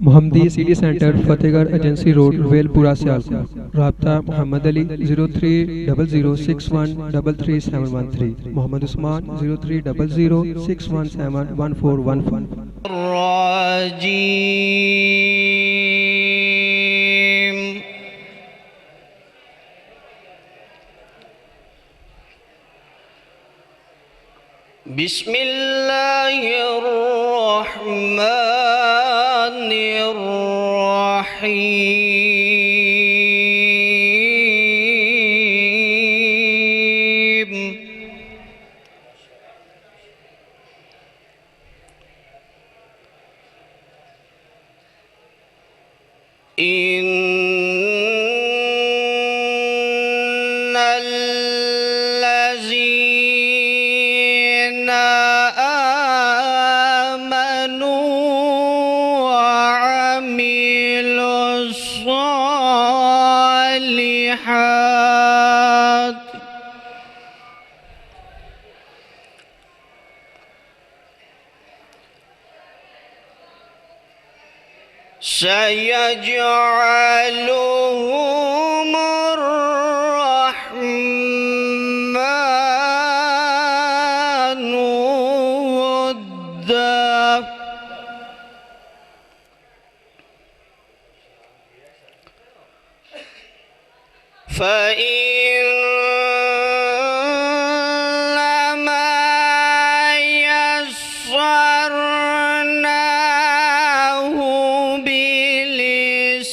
محمدی city centre فتح گڑھ agency road royal پورہ سیالکوٹ۔ رابطہ محمد علی 030061337113، محمد عثمان 030061711415۔ الرجيم. بسم الله الرحمن الرحيم. إن الذين آمنوا وعملوا الصالحات سيجعلهم الرحمن ودا. فإنما يسرناه بلسانك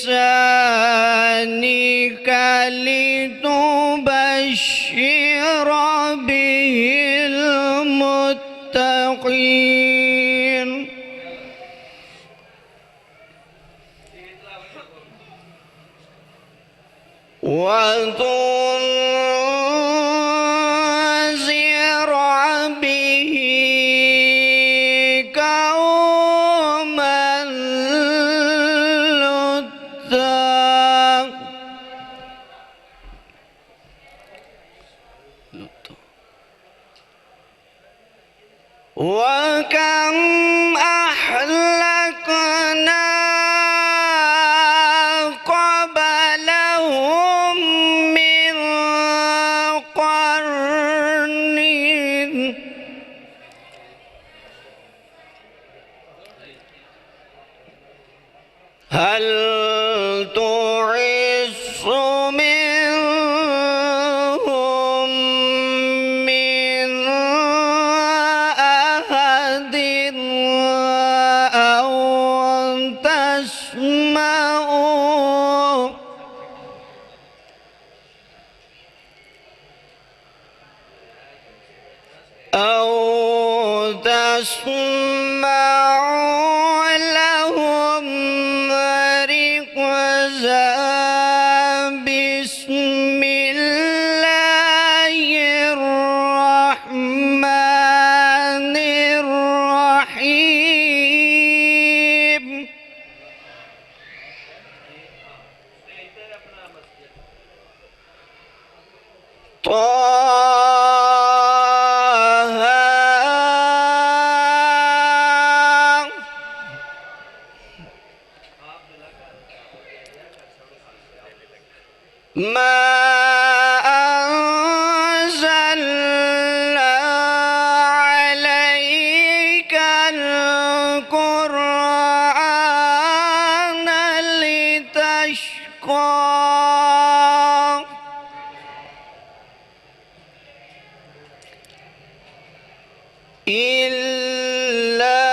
لتبشر به المتقين وتنذر به قوما لدا. وكم أهلكنا قبلهم من قرن هل تعص منهم من أحد أو تسمع لهم ركزا. بسم الله الرحمن الرحيم. ما أنزلنا عليك القرآن لتشقى إلا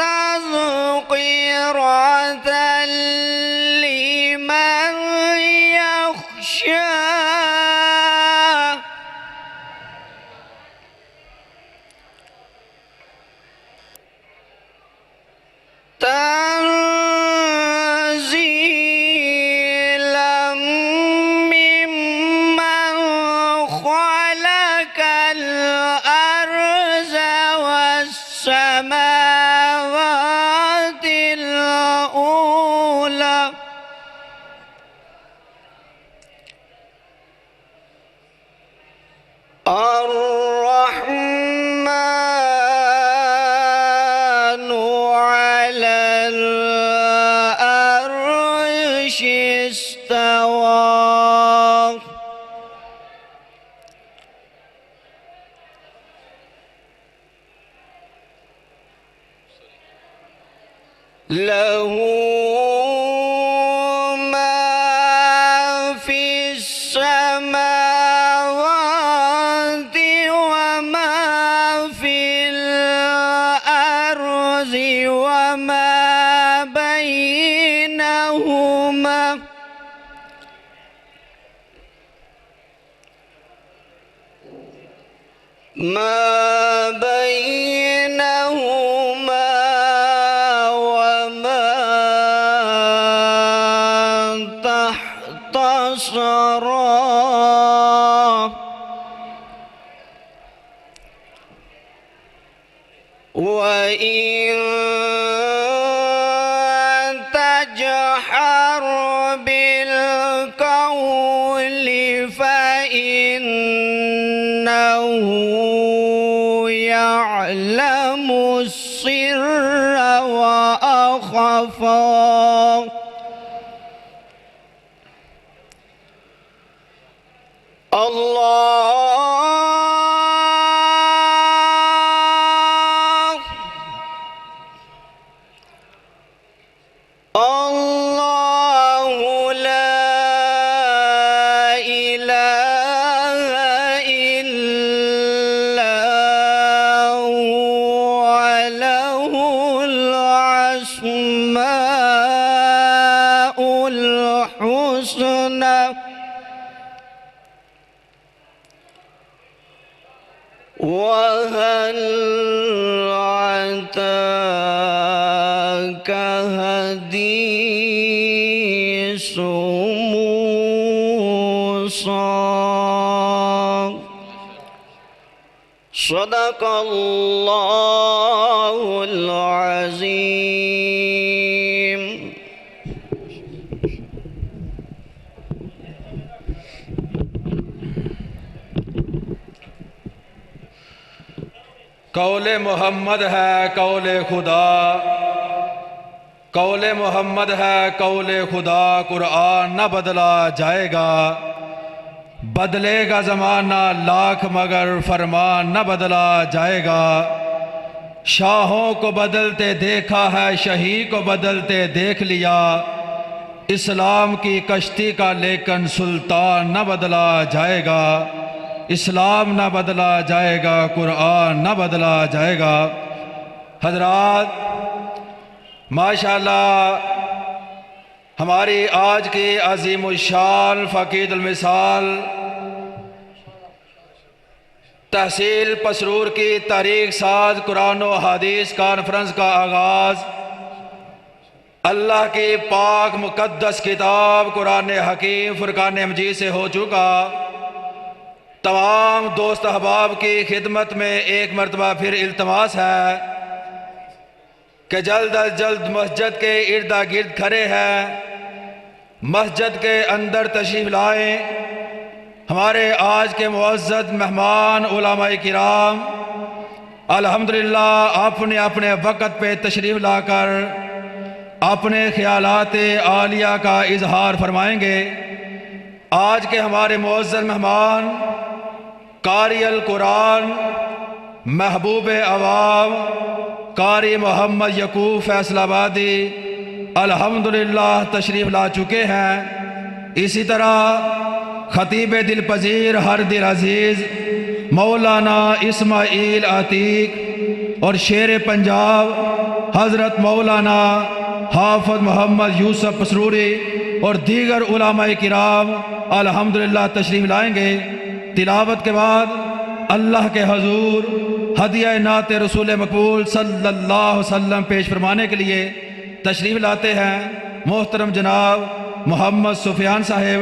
تذكرة لمن العرش استوى له ما في السماوات وما في الأرض وما بينهما تحت الثرى وإن تجهر بالقول فإنه يعلم السر وأخفى الله لا إله إلا هو له الأسماء الحسنى وهل أتاك حديث موسى صدق الله العظيم قول محمد ہے قول خدا، قول محمد ہے قول خدا، قرآن نہ بدلا جائے گا، بدلے گا زمانہ لاکھ مگر فرمان نہ بدلا جائے گا۔ شاہوں کو بدلتے دیکھا ہے، شہی کو بدلتے دیکھ لیا، اسلام کی کشتی کا لیکن سلطان نہ بدلا جائے گا، اسلام نہ بدلا جائے گا، قرآن نہ بدلا جائے گا۔ حضرات ماشاءاللہ ہماری آج کی عظیم الشان فقید المثال تحصیل پسرور کی تاریخ ساز قرآن و حدیث کانفرنس کا آغاز اللہ کی پاک مقدس کتاب قرآن حکیم فرقان مجید سے ہو چکا۔ تمام دوست احباب کی خدمت میں ایک مرتبہ پھر التماس ہے کہ جلد از جلد مسجد کے ارد گرد کھڑے ہیں، مسجد کے اندر تشریف لائیں۔ ہمارے آج کے معزز مہمان علماء کرام الحمدللہ اپنے اپنے وقت پہ تشریف لا کر اپنے خیالات عالیہ کا اظہار فرمائیں گے۔ آج کے ہمارے معزز مہمان قاری القرآن محبوب عوام قاری محمد یعقوب فیصل آبادی الحمدللہ تشریف لا چکے ہیں۔ اسی طرح خطیب دل پذیر ہر دل عزیز مولانا اسماعیل عتیق اور شیر پنجاب حضرت مولانا حافظ محمد یوسف پسروری اور دیگر علماء کرام الحمدللہ تشریف لائیں گے۔ تلاوت کے بعد اللہ کے حضور ہدیہ نعت رسول مقبول صلی اللہ علیہ وسلم پیش فرمانے کے لیے تشریف لاتے ہیں۔ محترم جناب محمد سفیان صاحب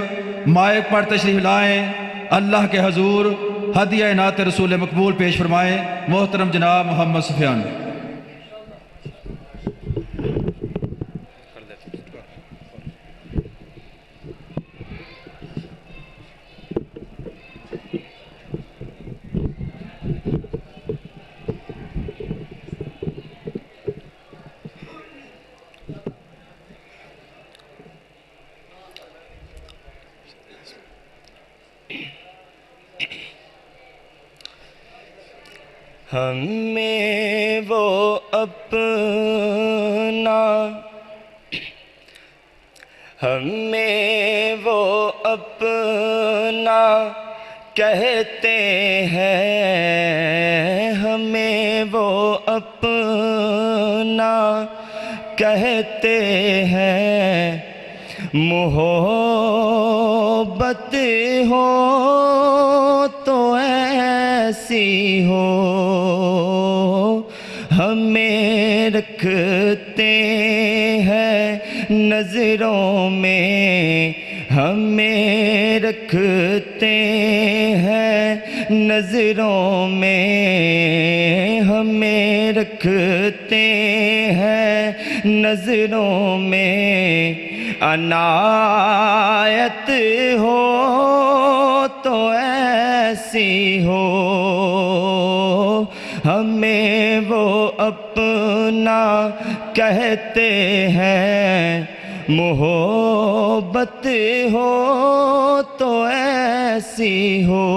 مائک پر تشریف لائیں، اللہ کے حضور ہدیہ نعت رسول مقبول پیش فرمائیں۔ محترم جناب محمد سفیان۔ ہمیں وہ اپنا ہمیں وہ اپنا کہتے ہیں، ہمیں وہ اپنا کہتے ہیں، محبت ہو تو ایسی ہو، ہمیں رکھتے ہیں نظروں میں، ہمیں رکھتے ہیں نظروں میں، ہمیں رکھتے ہیں نظروں میں، عنایت ہو تو ایسی ہو، ہمیں وہ اپنا کہتے ہیں، محبت ہو تو ایسی ہو۔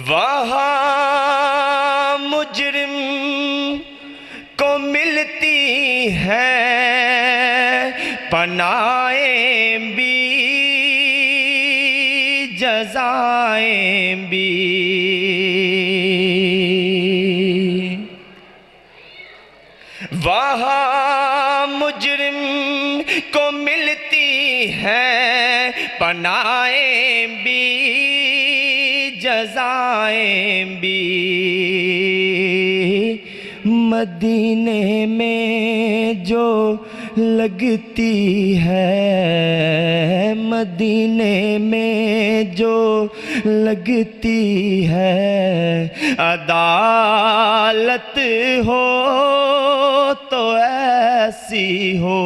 وہاں مجرم کو ملتی ہے پناہیں بھی جزائیں بھی، وہاں مجرم کو ملتی ہے پناہیں بھی جزائیں بھی، مدینے میں جو لگتی ہے، مدینے میں جو لگتی ہے، عدالت ہو تو ایسی ہو،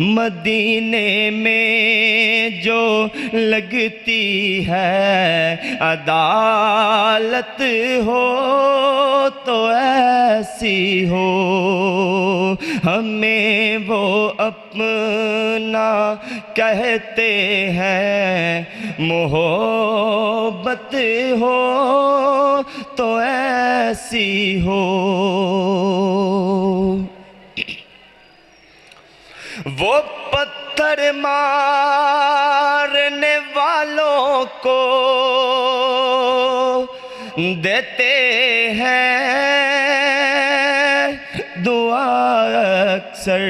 مدینے میں جو لگتی ہے، عدالت ہو تو ایسی ہو، ہمیں وہ اپنا کہتے ہیں، محبت ہو تو ایسی ہو۔ وہ پتھر مارنے والوں کو دیتے ہیں دعا اکثر،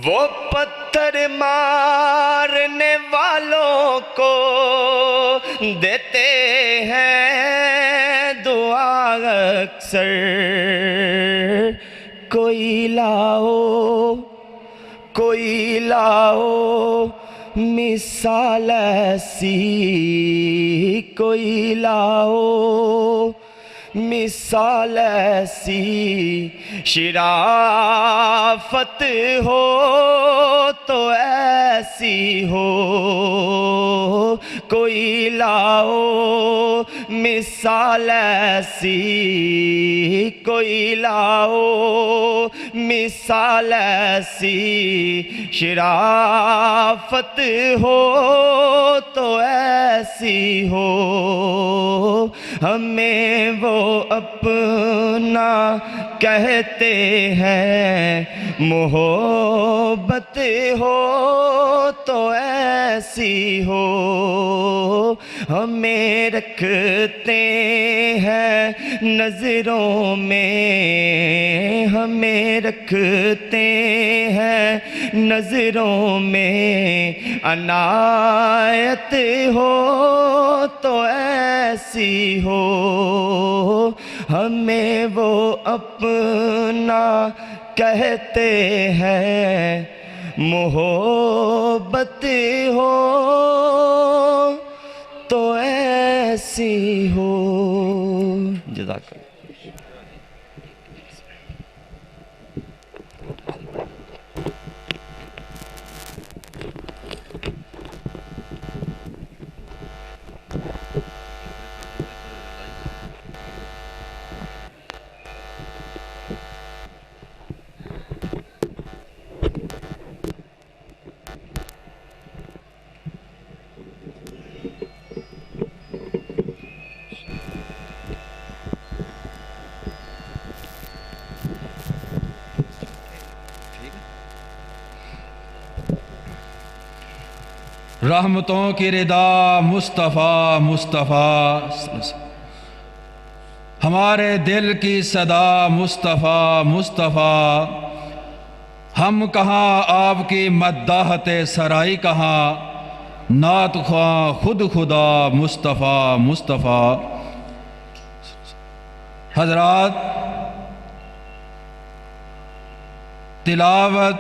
وہ پتھر مارنے والوں کو دیتے ہیں دعا اکثر، کوئی لاؤ کوئی لاؤ مثال ایسی، کوئی لاؤ مثال ایسی، شرافت ہو تو ایسی ہو، کوئی لاؤ مثال ایسی، کوئی لاؤ مثال ایسی، شرافت ہو تو ایسی ہو، ہمیں وہ اپنا کہتے ہیں، محبت ہو تو ایسی ہو، ہمیں رکھتے ہیں نظروں میں، ہمیں رکھتے ہیں نظروں میں، عنایت ہو تو ایسی ہو، ہمیں وہ اپنا کہتے ہیں، محبت ہو تو ایسی ہو۔ جزاک اللہ۔ رحمتوں کی ردا مصطفیٰ مصطفیٰ، ہمارے دل کی صدا مصطفیٰ مصطفیٰ، ہم کہاں آپ کی مداحت سرائی کہاں، نعت خواں خود خدا مصطفیٰ مصطفیٰ۔ حضرات، تلاوت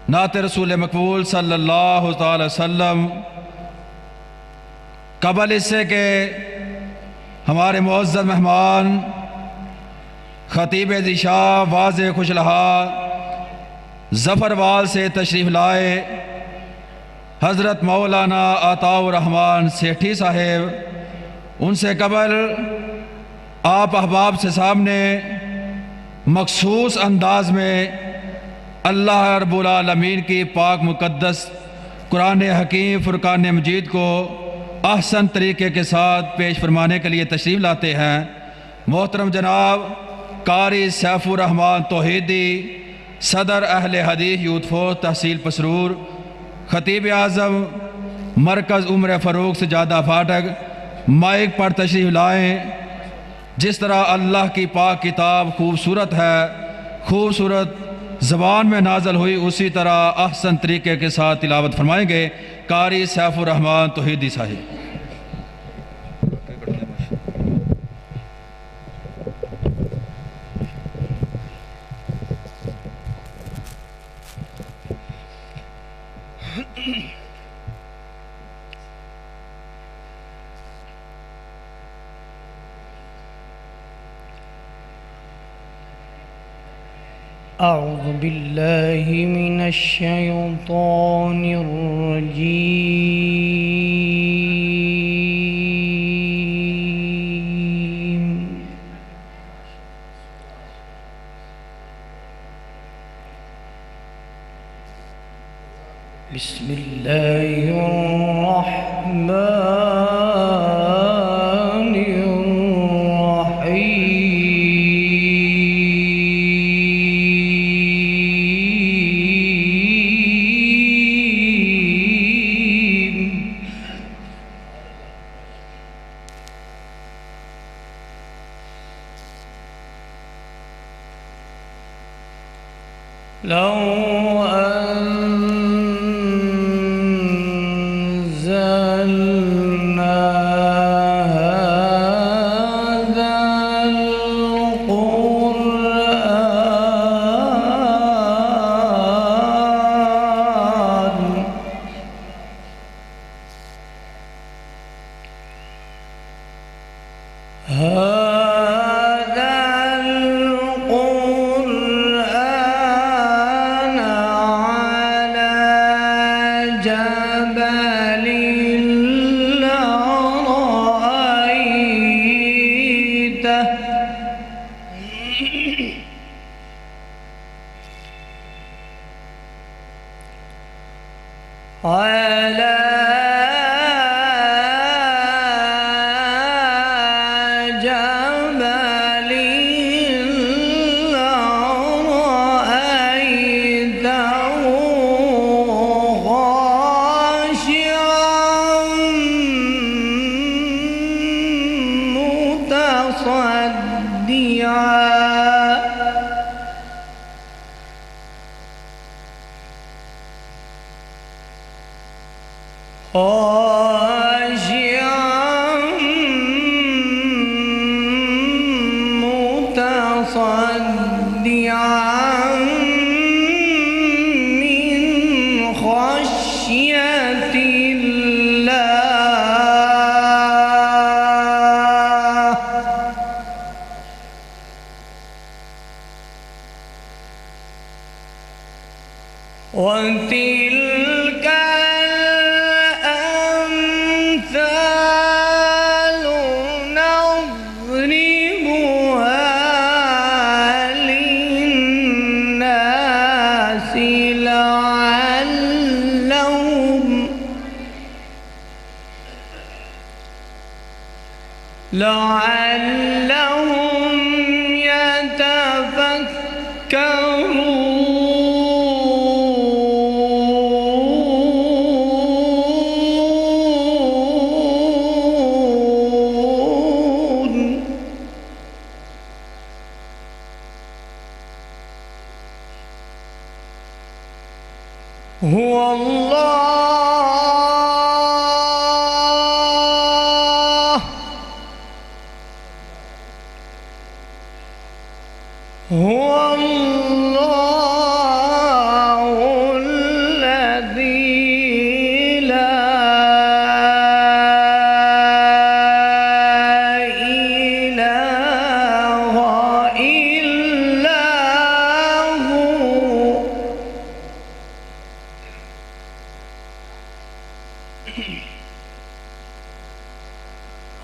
نعت رسول مقبول صلی اللہ تعالی وسلم قبل اس سے کہ ہمارے معزز مہمان خطیب ذیشاں واضح خوش لہا ظفروال سے تشریف لائے، حضرت مولانا عطاء الرحمن سیٹھی صاحب، ان سے قبل آپ احباب سے سامنے مخصوص انداز میں اللہ رب العالمین کی پاک مقدس قرآن حکیم فرقان مجید کو احسن طریقے کے ساتھ پیش فرمانے کے لیے تشریف لاتے ہیں۔ محترم جناب قاری سیف الرحمن توحیدی، صدر اہل حدیث یوتھ فورس تحصیل پسرور، خطیب اعظم مرکز عمر فاروق سجادہ فاٹک، مائک پر تشریف لائیں۔ جس طرح اللہ کی پاک کتاب خوبصورت ہے، خوبصورت زبان میں نازل ہوئی، اسی طرح احسن طریقے کے ساتھ تلاوت فرمائیں گے قاری سیف الرحمن توحیدی صاحب۔ أعوذ بالله من الشيطان الرجيم. بسم الله الرحمن لو أنزلنا هذا القرآن على جبل لرأيته على جبل لرأيته خاشعا متصدعا من خشية الله وتلك الأمثال نضربها للناس لعلهم يتفكرون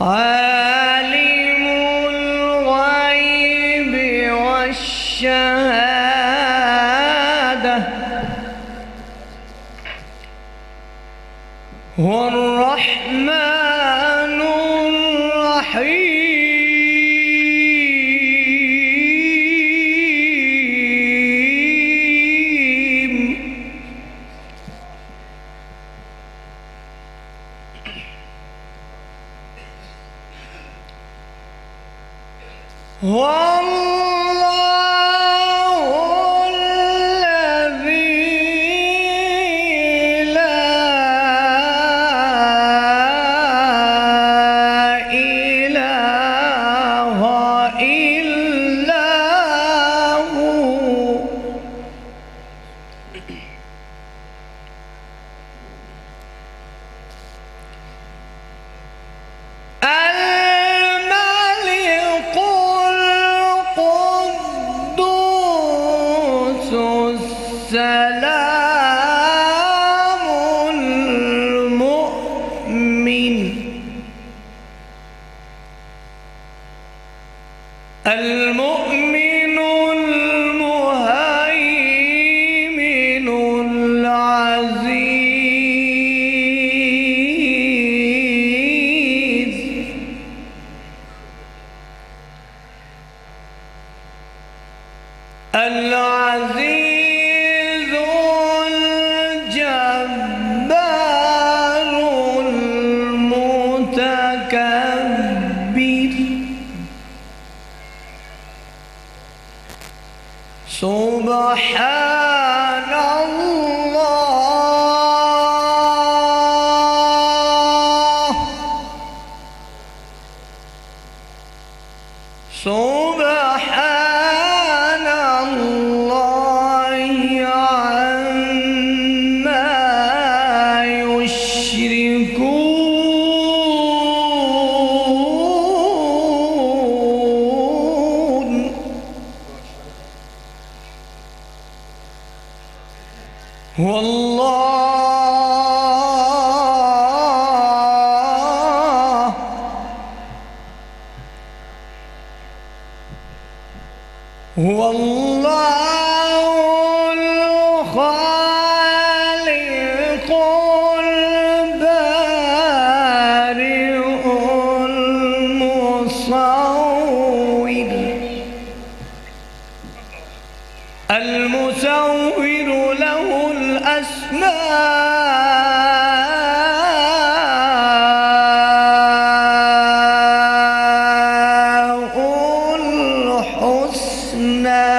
عالم الغيب والشهادة هو الرحمن الرحيم هو الله الذي لا إله إلا هو الملك القدوس السلام المؤمن المؤمن المهيمن العزيز العزيز الجبار المتكبر سبحان الله سبحان الله عما يشركون والله هو الله الخالق البارئ المصور المسور له الأسماء الحسنى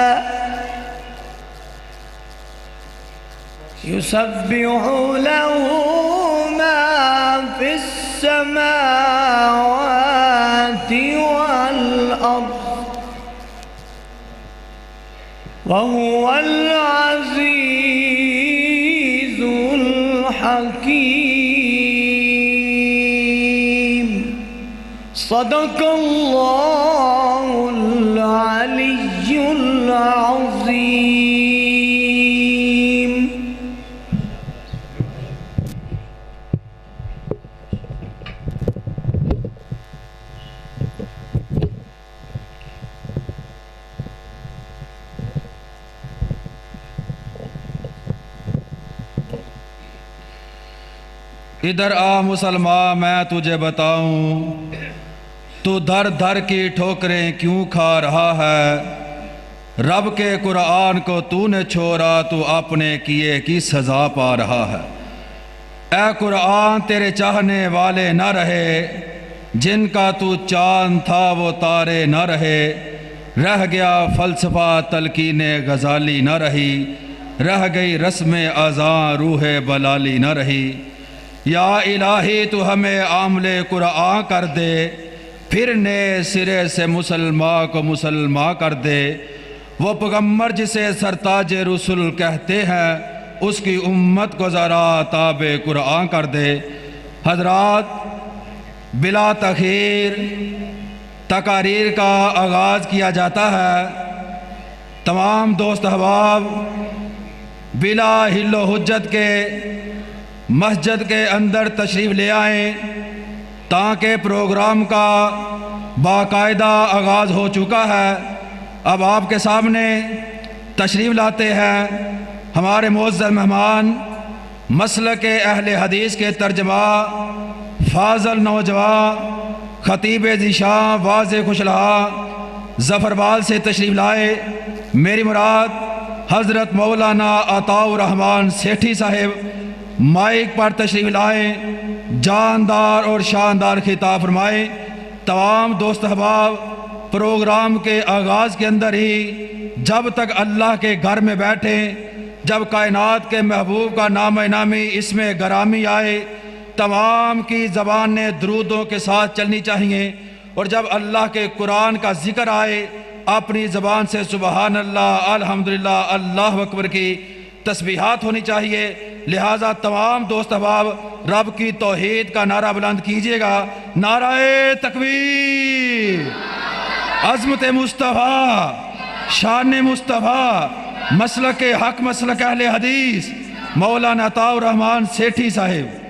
يسبح له ما في السماوات والأرض وهو العزيز الحكيم صدق الله العلي العظيم. ادھر آ مسلمان میں تجھے بتاؤں تو دھر دھر کی ٹھوکریں کیوں کھا رہا ہے. رب کے قرآن کو تو نے چھوڑا تو اپنے کیے کی سزا پا رہا ہے. اے قرآن تیرے چاہنے والے نہ رہے، جن کا تو چاند تھا وہ تارے نہ رہے. رہ گیا فلسفہ تلقین غزالی نہ رہی، رہ گئی رسم اذاں روح بلالی نہ رہی. یا الہی تو ہمیں عامل قرآن کر دے، پھر نئے سرے سے مسلمان کو مسلمان کر دے. وہ پیغمبر جسے سرتاج رسول کہتے ہیں، اس کی امت کو ذرا تابع قرآن کر دے. حضرات، بلا تاخیر تقاریر کا آغاز کیا جاتا ہے. تمام دوست احباب بلا حل و حجت کے مسجد کے اندر تشریف لے آئیں تاکہ پروگرام کا باقاعدہ آغاز ہو چکا ہے۔ اب آپ کے سامنے تشریف لاتے ہیں ہمارے معزز مہمان، مسلک اہل حدیث کے ترجمہ، فاضل نوجوان، خطیب ذیشان، واضح خوشلہا ظفربال سے تشریف لائے۔ میری مراد حضرت مولانا عطاء الرحمن سیٹھی صاحب مائک پر تشریف لائے، جاندار اور شاندار خطاب فرمائے۔ تمام دوست احباب پروگرام کے آغاز کے اندر ہی جب تک اللہ کے گھر میں بیٹھیں، جب کائنات کے محبوب کا نام نامی اس میں گرامی آئے، تمام کی زبانیں درودوں کے ساتھ چلنی چاہیے، اور جب اللہ کے قرآن کا ذکر آئے اپنی زبان سے سبحان اللہ، الحمدللہ، اللہ اکبر کی تسبیحات ہونی چاہیے۔ لہٰذا تمام دوست احباب رب کی توحید کا نعرہ بلند کیجئے گا، نعرہ تکبیر، عظمت مصطفیٰ، شان مصطفیٰ، مسلک حق، مسلک اہل حدیث، مولانا عطاء الرحمن سیٹھی صاحب۔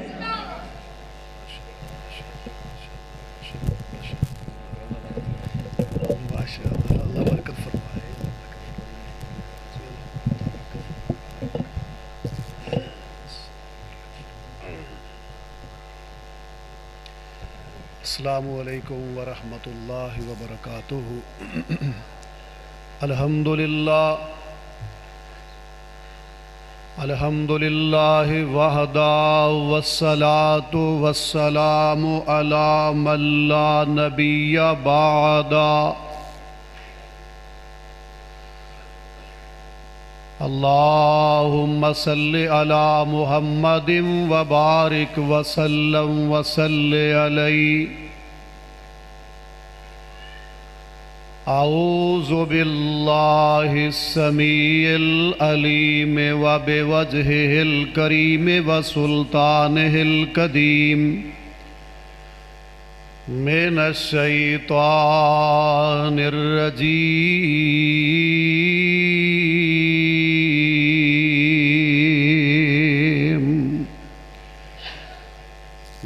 السلام علیکم ورحمۃ اللہ وبرکاتہ۔ الحمدللہ وحدہ والصلاة والسلام علی من لا نبی بعدہ۔ اللہم صلی علی محمد وبارک وسلم وصلی علیہ۔ اعوذ باللہ السمیع العلیم وبوجہہ الکریم وسلطانہ القدیم من الشیطان الرجیم۔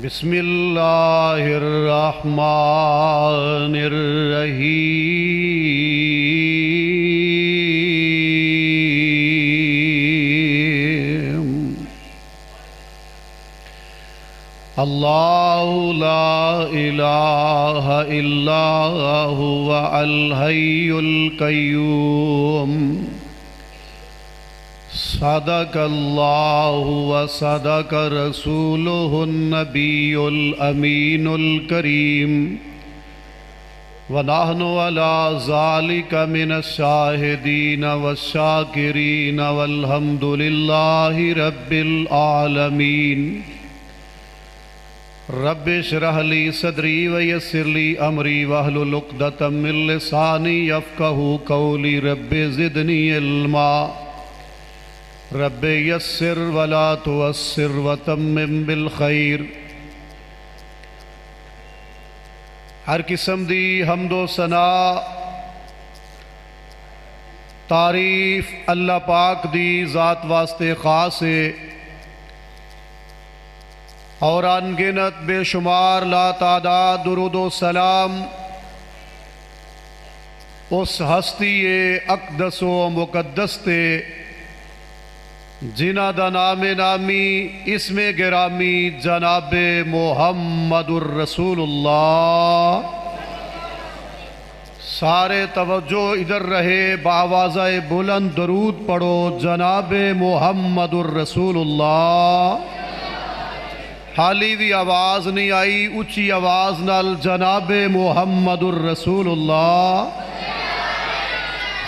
بسم اللہ الرحمن الرحیم۔ اللہ لا الہ الا هو الحی القیوم۔ صدق اللہ وصدق رسولہ النبی الامین الکریم، ونحن علی ذالک من الشاہدین والشاکرین والحمد للہ رب العالمین۔ رب اشرح لی صدری ویسر لی امری واحلل عقدۃ من لسانی یفقہوا قولی۔ رب زدنی علما، رب یسر ولا تعسر وتمم بالخیر۔ ہر قسم دی حمد و ثنا تعریف اللہ پاک دی ذات واسطے خاص ہے، اور ان گنت بے شمار لا تعداد درود و سلام اس ہستی اقدس و مقدس تے جنہ دا نام نامی اسم گرامی جناب محمد الرسول اللہ۔ سارے توجہ ادھر رہے، بآوازہ بلند درود پڑھو جناب محمد الرسول اللہ۔ حالی بھی آواز نہیں آئی، اچھی آواز نال جناب محمد الرسول اللہ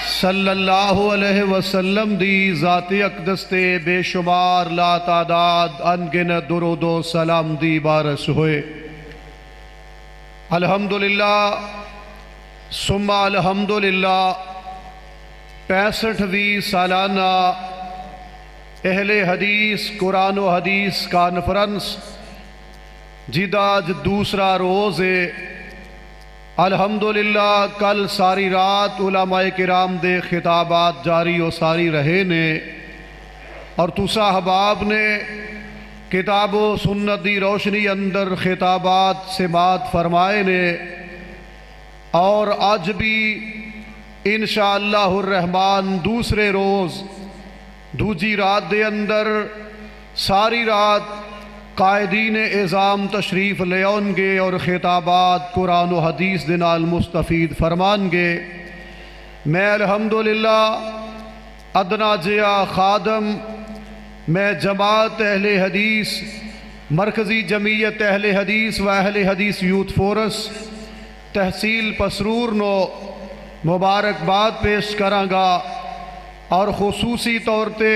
صلی اللہ علیہ وسلم دی ذات اقدس تے بے شمار لا تعداد انگنت درود و سلام دی بارش ہوئے۔ الحمدللہ ثم الحمدللہ 65ویں سالانہ اہل حدیث قرآن و حدیث کانفرنس جدا آج دوسرا روز ہے۔ الحمدللہ کل ساری رات علماء کرام دے خطابات جاری و ساری رہے نے، اور تسا احباب نے کتاب و سنت دی روشنی اندر خطابات سماعت فرمائے نے، اور اج بھی انشاءاللہ الرحمن دوسرے روز دوجی رات دے اندر ساری رات قائدین اعظام تشریف لے آن گے اور خطابات قرآن و حدیث دے نال مستفید فرمان گے۔ میں الحمدللہ ادنا جیا خادم میں جماعت اہل حدیث مرکزی جمعیت اہل حدیث و اہل حدیث یوتھ فورس تحصیل پسرور نو مبارکباد پیش کرانگا، اور خصوصی طور تے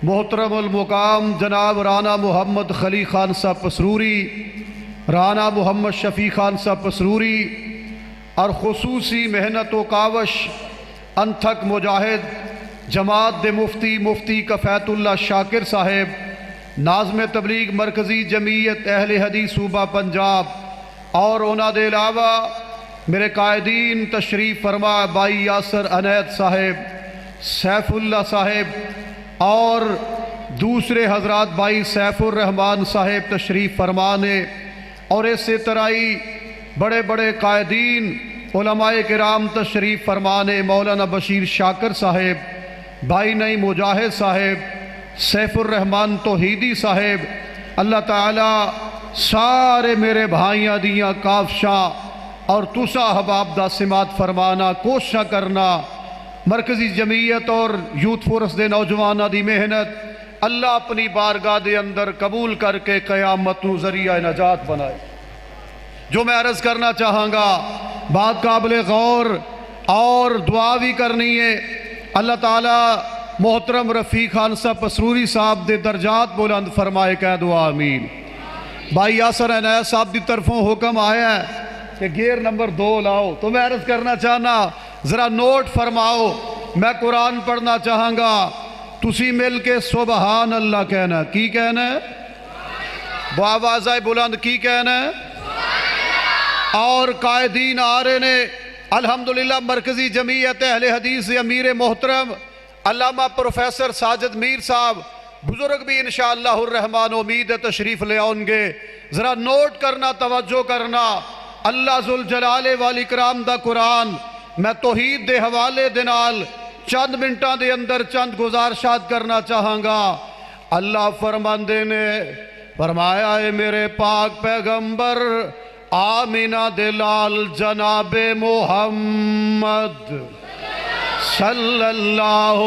محترم المقام جناب رانا محمد خلی خان صاحب پسروری، رانا محمد شفیع خان صاحب پسروری، اور خصوصی محنت و کاوش انتھک مجاہد جماعت دے مفتی کفایت اللہ شاکر صاحب، ناظم تبلیغ مرکزی جمعیت اہل حدیث صوبہ پنجاب، اور انہاں دے علاوہ میرے قائدین تشریف فرما بائی یاسر عنایت صاحب، سیف اللہ صاحب، اور دوسرے حضرات بائی سیف الرحمن صاحب تشریف فرمانے، اور اس سے طرحی بڑے بڑے قائدین علماء کرام تشریف فرمانے، مولانا بشیر شاکر صاحب، بھائی نئی مجاہد صاحب، سیف الرحمن توحیدی صاحب۔ اللہ تعالیٰ سارے میرے بھائیاں دیاں کافشاں اور تسا حباب دا سماعت فرمانا کوشش کرنا، مرکزی جمعیت اور یوتھ فورس دے نوجوانہ دی محنت اللہ اپنی بارگاہ دے اندر قبول کر کے قیامت نو ذریعہ نجات بنائے۔ جو میں عرض کرنا چاہاں گا بات قابل غور اور دعا بھی کرنی ہے، اللہ تعالیٰ محترم رفیق خان صاحب پسروری صاحب دے درجات بلند فرمائے، کہہ دعا آمین۔ بھائی یاسر عنایت صاحب دی طرفوں حکم آیا ہے کہ گیئر نمبر 2 لاؤ، تو میں عرض کرنا چاہنا ذرا نوٹ فرماؤ، میں قرآن پڑھنا چاہاں گا، تسی مل کے سبحان اللہ کہنا، کی کہنا ہے؟ بآواز بلند کی کہنا ہے؟ اور قائدین آ رہے نے الحمدللہ مرکزی جمعیت اہل حدیث امیر محترم علامہ پروفیسر ساجد میر صاحب بزرگ بھی انشاءاللہ الرحمن امید تشریف لے آؤں گے۔ ذرا نوٹ کرنا، توجہ کرنا، اللہ ذوالجلال والاکرام دا قرآن میں توحید دے حوالے دے نال چند منٹاں دے اندر چند گزارشات کرنا چاہاں گا۔ اللہ فرماندے نے فرمایا ہے میرے پاک پیغمبر آمینہ دلال جناب محمد صلی اللہ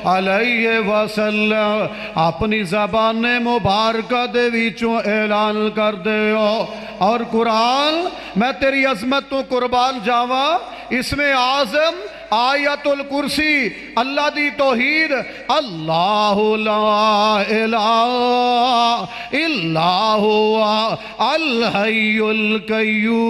علیہ وسلم اپنی زبان مبارکہ دے ویچوں اعلان کر دے ہو، اور قرآن میں تیری عظمت تو قربان جاواں، اس میں اعظم آیت الکرسی اللہ دی توحید، اللہ لا الہ الا ہوا الحی القیوم۔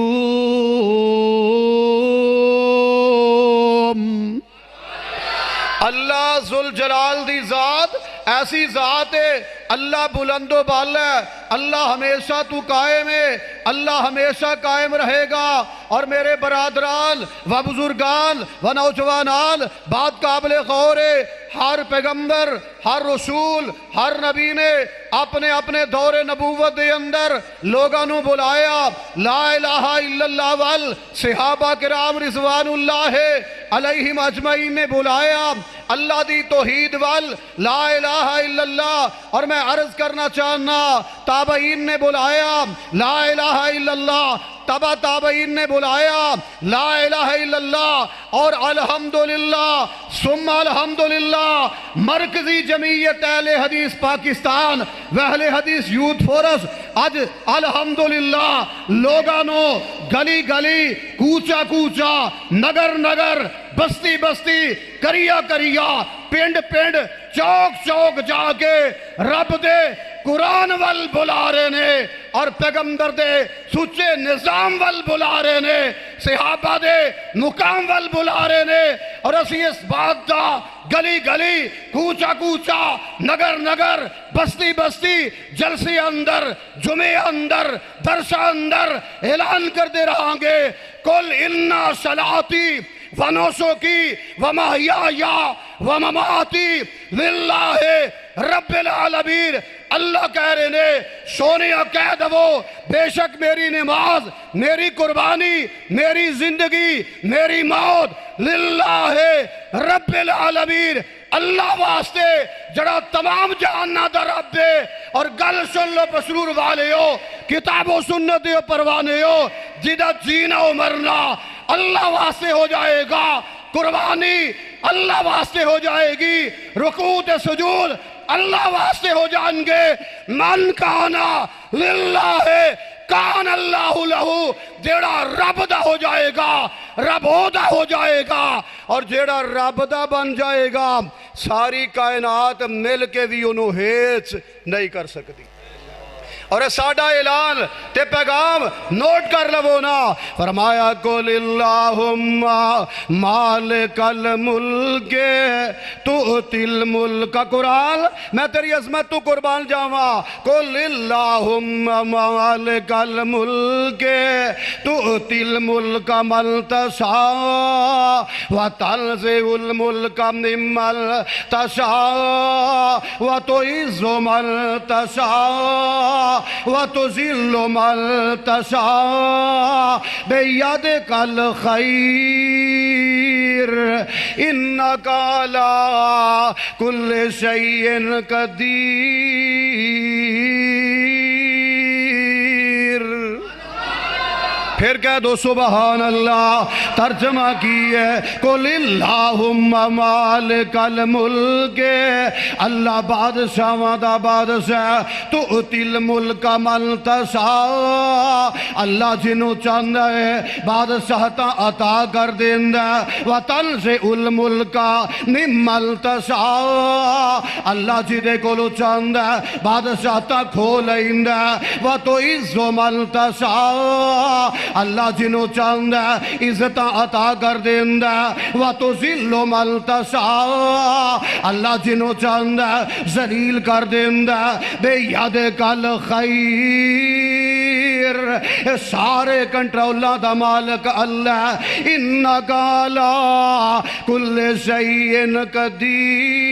اللہ ذوالجلال دی ذات ایسی ذات ہے، اللہ بلند و بالا ہے، اللہ ہمیشہ تو قائم ہے، اللہ ہمیشہ قائم رہے گا۔ اور میرے برادران و بزرگان و نوجوانان بات قابل غور ہے، ہر پیغمبر، ہر رسول، ہر نبی نے اپنے اپنے دور نبوت دے اندر لوگاں نو بلایا، لا الہ الا اللہ وال صحابہ کرام رضوان اللہ علیہم اجمعین نے بلایا اللہ دی توحید وال لا الہ الا اللہ۔ اور میں عرض کرنا چاہنا تابعین نے بلایا لا الہ الا اللہ، تبا تابعین نے بلایا لا الہ الا اللہ، اور الحمدللہ ثم الحمدللہ مرکزی جمعیت اہل حدیث پاکستان و اہل حدیث یوتھ فورس آج الحمدللہ لوگانو گلی گلی کوچا کوچا نگر نگر بستی بستی کریا کریا پنڈ پنڈ چوک چوک جا کے رب دے قرآن وال بلا رہے نے، اور پیغمبر دے سچے نظام وال بلا رہے نے، صحابہ دے مقام وال بلا رہے نے۔ اور اسی اس بات دا گلی گلی کوچا کوچا نگر نگر بستی بستی جلسے اندر جمعے اندر درشہ اندر اعلان کر دے رہاں گے، کل انا صلاتی ونسکی ومحیایا و مماتی للہ رب العالمین۔ اللہ کہہ رہے نے سونیا کہہ دو بے شک میری نماز، میری قربانی، میری زندگی، میری موت للہ رب العالمین، اللہ واسطے جڑا تمام جہانہ دا رب ہے۔ اور گل سن لو پسرور والے ہو، کتاب و سنت و پروانے ہو، جدہ جینا و مرنا اللہ واسطے ہو جائے گا، قربانی اللہ واسطے ہو جائے گی، رکوع تے سجود اللہ واسطے ہو جائیں گے۔ من کانا للہ کان اللہ لہو، جیڑا رب دا ہو جائے گا رب دا ہو جائے گا، اور جیڑا رب دا بن جائے گا ساری کائنات مل کے بھی انہوں ہیچ نہیں کر سکتی۔ اور ساڑھا اعلان تے پیغام نوٹ کر لو نا، فرمایا قل اللہم مالک الملک تؤتی الملک، قرآن میں تیری عظمت تو قربان جاواں، قل اللہم مالک الملک تؤتی الملک من تشاء وتنزع الملک ممن تشاء وتعز من تشاء وَتُذِلُّ مَن تَشَاءُ بِيَدِكَ الْخَيْرُ إِنَّكَ عَلَىٰ كُلِّ شَيْءٍ قدیر۔ پھر کہہ دو سبحان اللہ، ترجمہ کی ہے قل اللہم مالک الملک، اللہ بادشاہ دا بادشاہ، تؤتی الملک من تشاء، اللہ جنہوں چاہتا ہے بادشاہتا عطا کر دیندہ، وتنزع الملک ممن تشاء، اللہ جدے کولو چاہتا ہے بادشاہتا کھو لیندہ، وتعز من تشاء، اللہ جنہوں چاہتا ہے عزت عطا کر دیندہ، وَتُذِلُّ مَن تَشَاءُ، اللہ جنہوں چاہتا ہے ذلیل کر دیندہ، بِیَدِکَ الْخَيْرُ، سارے کنٹرولہ دا مالک اللہ، اِنَّکَ عَلَىٰ كُلِّ شَيْءٍ قدیر۔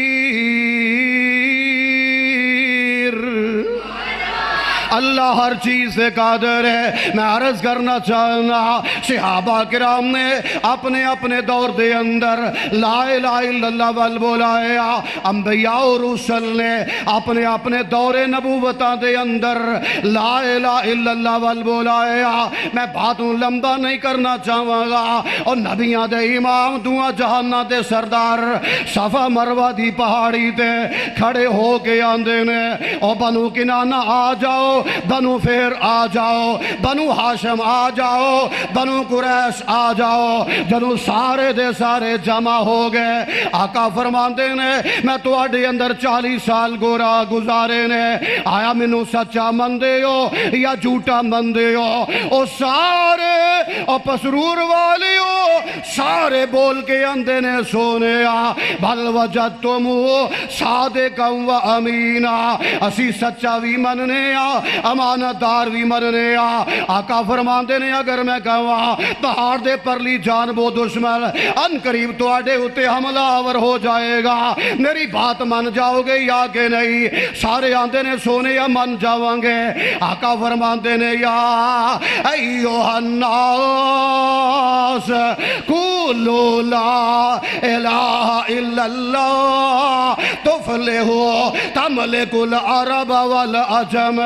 اللہ ہر چیز سے قادر ہے۔ میں عرض کرنا چاہنا صحابہ کرام نے اپنے اپنے دور دے اندر لا الہ الا اللہ وال بولایا، انبیاء و رسل نے اپنے اپنے دور نبوتاں دے اندر لا الہ الا اللہ وال بولایا۔ میں باتوں لمبا نہیں کرنا چاہوں گا، اور نبیاں دے امام دعا جہانہ دے سردار صفا مروہ دی پہاڑی تے کھڑے ہو کے آندے نے، او بنو کنانہ آ جاؤ، بنو فہر آ جاؤ، بنو ہاشم آ جاؤ، بنو قریش آ جاؤ۔ جنہوں سارے دے سارے جمع ہو گئے، آقا فرماندے نے میں تو اڈے اندر 40 سال گورا گزارے نے، آیا منو سچا مندے ہو یا جھوٹا مندے ہو؟ او سارے او پسرور والی ہو سارے بول کے اندے نے سونے بھل وجدتم صادقا و امینا، اسی سچا بھی مننے امانت دار بھی مننے۔ آقا فرماندے نے اگر میں کہواں پہاڑ دے پرلی جانبو دشمن ان قریب تو آڈے ہوتے حملہ آور ہو جائے گا، میری بات من جاؤ گے یا کہ نہیں؟ سارے آندے نے سونے یا من جاؤں گے۔ آقا فرماندے نے یا ایوہ الناس قولوا لا الہ الا اللہ تفلحوا تملک العرب والعجم،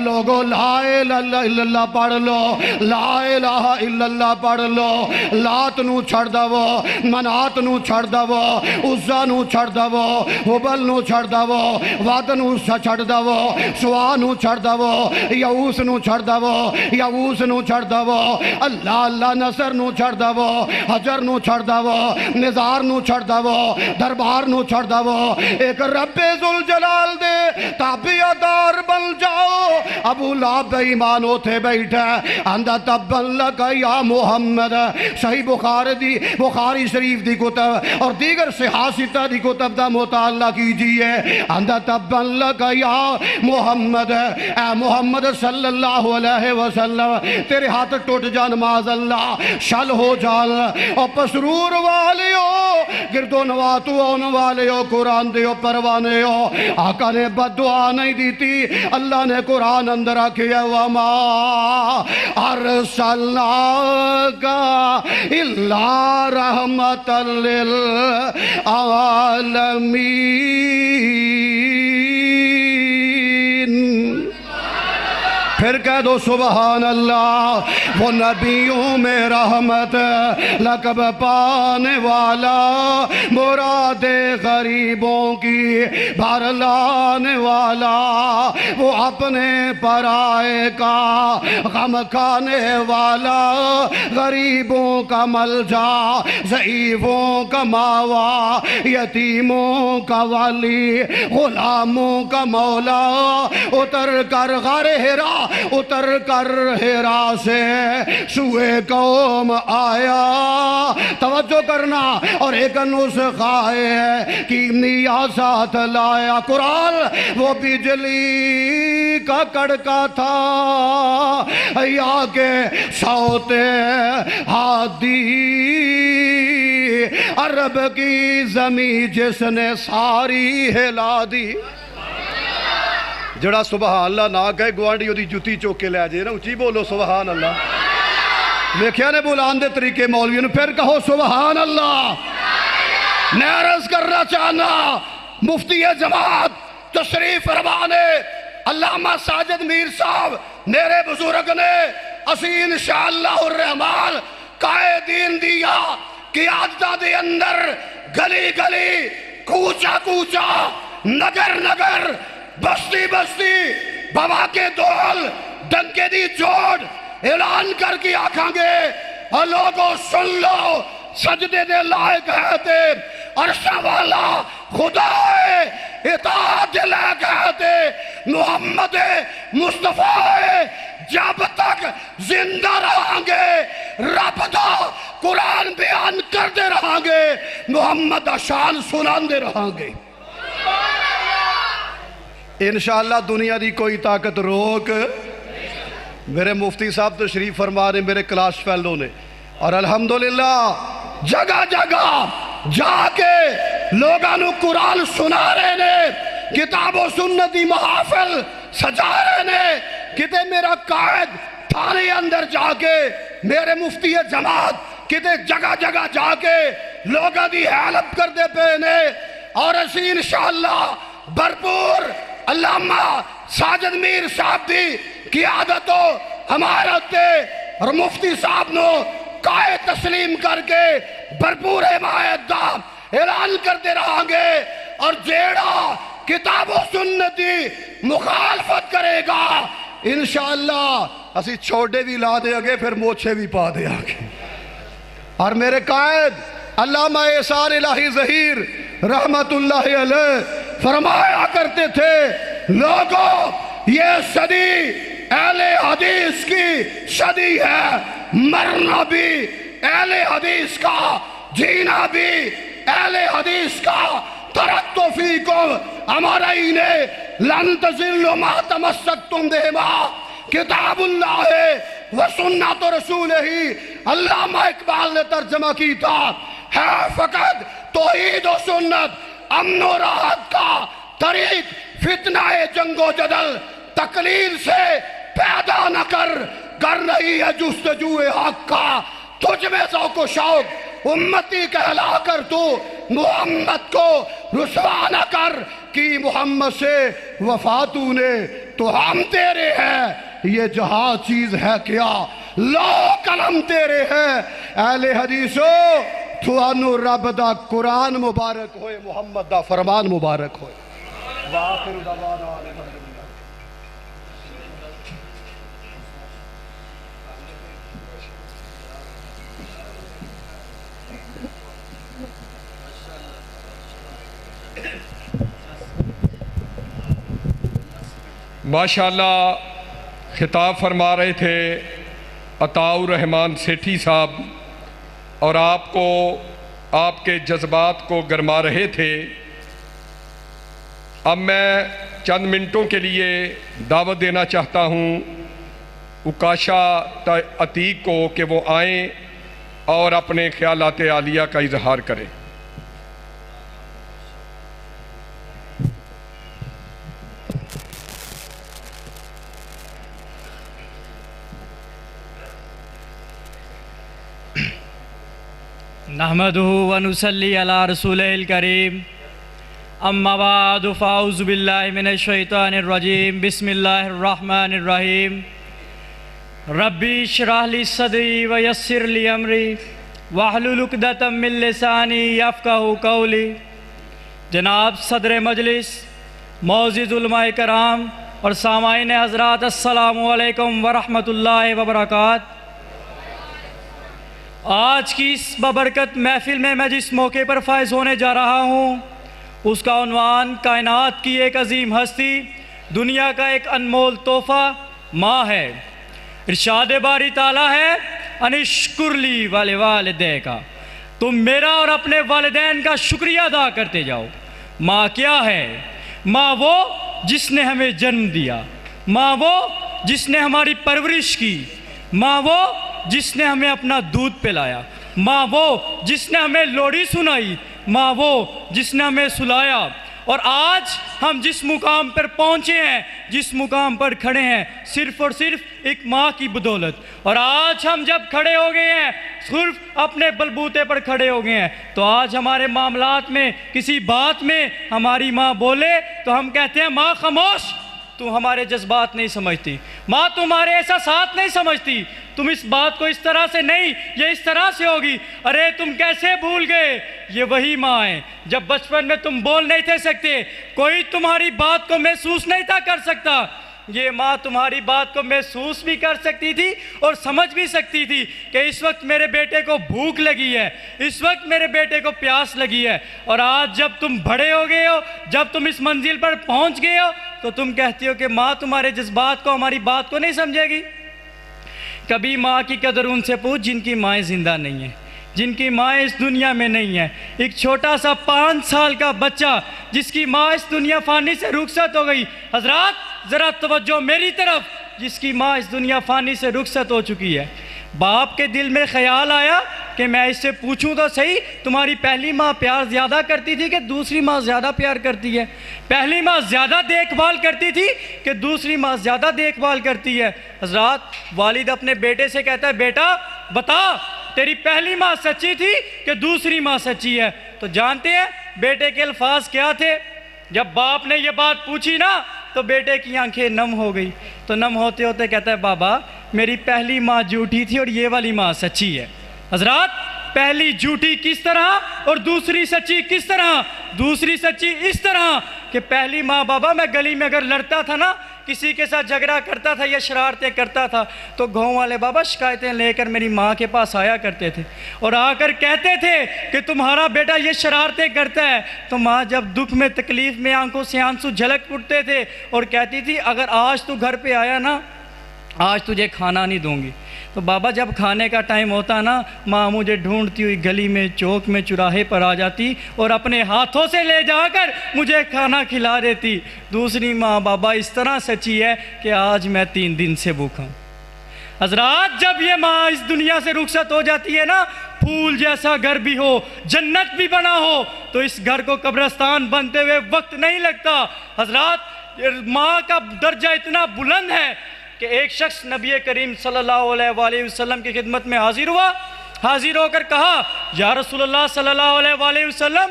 لوگو لا الہ الا اللہ پڑھ لو، لا الہ الا اللہ پڑھ لو، لات نو چھڑ دو، منات نو چھڑ دو، عزا نو چھڑ دو، حبل نو چھڑ دو، واد نو چھڑ دو، سوا نو چھڑ دو، یعوس نو چھڑ دو، یعوس نو چھڑ دو، اللہ اللہ نصر نو چھڑ دو، حجر نو چھڑ دو، نظار نو چھڑ دو، دربار نو چھڑ دو، اے کر رب ذل جلال دے تابعہ دار بن جاؤ. ابو لہب بے ایمان ہوتے بیٹھا اندہ تبن لگا یا محمد. صحیح بخاری شریف دی کتب اور دیگر صحاستہ دی کتب دا مطالعہ کیجئے. اندہ تبن لگا یا محمد، اے محمد صلی اللہ علیہ وسلم تیرے ہاتھ ٹوٹ جان معاذ اللہ، شل ہو جان. اور پسرور والے ہو، گردو نواتو آن والے ہو، قرآن دے ہو پروانے ہو. آقا نے بد دعا نہیں دیتی، اللہ نے قرآن اندر رکھے وما ارسلناک الا رحمت للعالمین. پھر کہہ دو سبحان اللہ. وہ نبیوں میں رحمت لقب پانے والا، مراد غریبوں کی بھر لانے والا، وہ اپنے پرائے کا غم کھانے والا، غریبوں کا ملجا، ضعیفوں کا ماوا، یتیموں کا والی، غلاموں کا مولا. اتر کر غار ہرا، اتر کر ہرا سے سوئے قوم آیا. توجہ کرنا. اور ایک نسخہ ہے کیمیا ساتھ لایا. قرآن وہ بجلی کا کڑکا تھا یا کہ صوت ہادی، عرب کی زمین جس نے ساری ہلا دی. جڑا سبحان اللہ نہ کہے گوانڈی دی جتی چوک کے لے جائے نا. اچھی بولو سبحان اللہ. ویکھیا نے بولان دے طریقے مولویوں نے. پھر کہو سبحان اللہ. میں عرض کرنا چاہنا مفتی جماعت تشریف فرمانے علامہ ساجد میر صاحب میرے بزرگ نے اسی انشاءاللہ الرحمن قائدین دیا قیادتہ دے اندر گلی گلی کوچا کوچا نگر نگر بستی بستی بابا کے دول ڈنکے دی چوٹ اعلان کر کے آکھاں گے اور لوگوں سن لو سجدے دے لائق ہے تے عرشہ والا خدا ہے اطاعت دے لائق ہے تے محمد مصطفیٰ ہے. جب تک زندہ رہاں گے رب دا قرآن بیان کر دے رہاں گے، محمد دا شان سنان دے رہاں گے. انشاءاللہ دنیا دی کوئی طاقت روک. میرے مفتی صاحب تشریف فرما رہے میرے کلاس فیلو نے، اور الحمدللہ جگہ جگہ جا کے لوگانو قرآن سنا رہے نے، کتاب و سنتی محافل سجا رہے نے. کتے میرا قائد تھانے اندر جا کے میرے مفتی جماعت کتے جگہ جگہ جا کے لوگاں دی ہیلپ کر دے پے نے. اور اسی انشاءاللہ بھرپور علامہ ساجد میر صاحب دی قیادتو ہمارا تے اور مفتی صاحب نو قائد تسلیم کر کے بھرپور حمایت دا اعلان کرتے رہاں گے. اور جیڑا کتاب و سنتی مخالفت کرے گا انشاءاللہ اسی چھوڑے بھی لا دے گے، پھر موچھے بھی پا دے آگے. اور میرے قائد علامہ احسان الہی ظہیر رحمت اللہ علیہ فرمایا کرتے تھے، لوگوں یہ صدی اہل حدیث کی صدی ہے، مرنا بھی اہل حدیث کا، جینا بھی اہل حدیث کا. ترکتو فیکم امرین لن تضلوا ما تمسکتم بہما کتاب اللہ و سنت رسولہ. علامہ اقبال نے ترجمہ کی تھا ہے فقط توحید و سنت، امن و راحت کا طریق فتنہ جنگ و جدل تقلیل سے پیدا نہ کر رہی ہے جستجو حق کا. تجھ میں ذوق و شوق امتی کہلا کر تو محمد کو رسوا نہ کر کی محمد سے وفاتو نے تو ہم تیرے ہیں، یہ جہاں چیز ہے کیا لو قلم تیرے ہیں. اہل حدیثو تھوانو رب دا قرآن مبارک ہوئے، محمد دا فرمان مبارک ہوئے. وآخر دعوانا الحمدللہ. ماشاءاللہ خطاب فرما رہے تھے عطاء الرحمن سیٹھی صاحب، اور آپ کو آپ کے جذبات کو گرما رہے تھے۔ اب میں چند منٹوں کے لیے دعوت دینا چاہتا ہوں عکاشہ عتیق کو کہ وہ آئیں اور اپنے خیالات عالیہ کا اظہار کریں۔ نحمده ونصلي على رسوله الكريم اما بعد فاعوذ بالله من الشیطان الرجیم بسم اللہ الرحمن الرحیم ربی اشرح لی صدری ویسر لی امری واحلل عقدۃ من لسانی یفقہوا قولی۔ جناب صدر مجلس، معزز علماء کرام اور سامعین حضرات، السلام علیکم ورحمۃ اللہ وبرکاتہ۔ آج کی اس بابرکت محفل میں جس موقع پر فائز ہونے جا رہا ہوں اس کا عنوان کائنات کی ایک عظیم ہستی، دنیا کا ایک انمول تحفہ ماں ہے۔ ارشاد باری تعالیٰ ہے انشکر لی ولوالدیک، تم میرا اور اپنے والدین کا شکریہ ادا کرتے جاؤ۔ ماں کیا ہے؟ ماں وہ جس نے ہمیں جنم دیا، ماں وہ جس نے ہماری پرورش کی، ماں وہ جس نے ہمیں اپنا دودھ پلایا، ماں وہ جس نے ہمیں لوری سنائی، ماں وہ جس نے ہمیں سلایا۔ اور آج ہم جس مقام پر پہنچے ہیں، جس مقام پر کھڑے ہیں، صرف اور صرف ایک ماں کی بدولت۔ اور آج ہم جب کھڑے ہو گئے ہیں، صرف اپنے بلبوتے پر کھڑے ہو گئے ہیں، تو آج ہمارے معاملات میں کسی بات میں ہماری ماں بولے تو ہم کہتے ہیں ماں خاموش، تو ہمارے جذبات نہیں سمجھتی، ماں تمہارے احساسات نہیں سمجھتی، تم اس بات کو اس طرح سے نہیں، یہ اس طرح سے ہوگی، ارے تم کیسے بھول گئے؟ یہ وہی ماں ہے جب بچپن میں تم بول نہیں تھے سکتے، کوئی تمہاری بات کو محسوس نہیں تھا کر سکتا، یہ ماں تمہاری بات کو محسوس بھی کر سکتی تھی اور سمجھ بھی سکتی تھی کہ اس وقت میرے بیٹے کو بھوک لگی ہے، اس وقت میرے بیٹے کو پیاس لگی ہے۔ اور آج جب تم بڑے ہو گئے ہو، جب تم اس منزل پر پہنچ گئے ہو، تو تم کہتی ہو کہ ماں تمہارے جذبات کو، ہماری بات کو نہیں سمجھے گی۔ کبھی ماں کی قدر ان سے پوچھ جن کی مائیں زندہ نہیں ہیں، جن کی مائیں اس دنیا میں نہیں ہیں۔ ایک چھوٹا سا 5 سال کا بچہ جس کی ماں اس دنیا فانی سے رخصت ہو گئی، حضرات ذرا توجہ میری طرف، جس کی ماں اس دنیا فانی سے رخصت ہو چکی ہے، باپ کے دل میں خیال آیا کہ میں اس سے پوچھوں تو صحیح، تمہاری پہلی ماں پیار زیادہ کرتی تھی کہ دوسری ماں زیادہ پیار کرتی ہے؟ پہلی ماں زیادہ دیکھ بھال کرتی تھی کہ دوسری ماں زیادہ دیکھ بھال کرتی ہے؟ حضرات، والد اپنے بیٹے سے کہتا ہے بیٹا بتا تیری پہلی ماں سچی تھی کہ دوسری ماں سچی ہے؟ تو جانتے ہیں بیٹے کے الفاظ کیا تھے؟ جب باپ نے یہ بات پوچھی نا تو بیٹے کی آنکھیں نم ہو گئی، تو نم ہوتے ہوتے کہتا ہے بابا میری پہلی ماں جھوٹی تھی اور یہ والی ماں سچی ہے۔ حضرات، پہلی جھوٹی کس طرح اور دوسری سچی کس طرح؟ دوسری سچی اس طرح کہ پہلی ماں، بابا میں گلی میں اگر لڑتا تھا نا، کسی کے ساتھ جھگڑا کرتا تھا یا شرارتیں کرتا تھا، تو گاؤں والے بابا شکایتیں لے کر میری ماں کے پاس آیا کرتے تھے اور آ کر کہتے تھے کہ تمہارا بیٹا یہ شرارتیں کرتا ہے۔ تو ماں جب دکھ میں تکلیف میں آنکھوں سے آنسو جھلک پڑتے تھے اور کہتی تھی اگر آج تو گھر پہ آیا نا، آج تجھے کھانا نہیں دوں گی۔ تو بابا جب کھانے کا ٹائم ہوتا نا، ماں مجھے ڈھونڈتی ہوئی گلی میں، چوک میں، چوراہے پر آ جاتی اور اپنے ہاتھوں سے لے جا کر مجھے کھانا کھلا دیتی۔ دوسری ماں بابا اس طرح سچی ہے کہ آج میں 3 دن سے بھوکا ہوں۔ حضرات، جب یہ ماں اس دنیا سے رخصت ہو جاتی ہے نا، پھول جیسا گھر بھی ہو، جنت بھی بنا ہو، تو اس گھر کو قبرستان بنتے ہوئے وقت نہیں لگتا۔ حضرات، ماں کا درجہ اتنا بلند ہے کہ ایک شخص نبی کریم صلی اللہ علیہ وآلہ وسلم کی خدمت میں حاضر ہوا، حاضر ہو کر کہا یا رسول اللہ صلی اللہ علیہ وآلہ وسلم،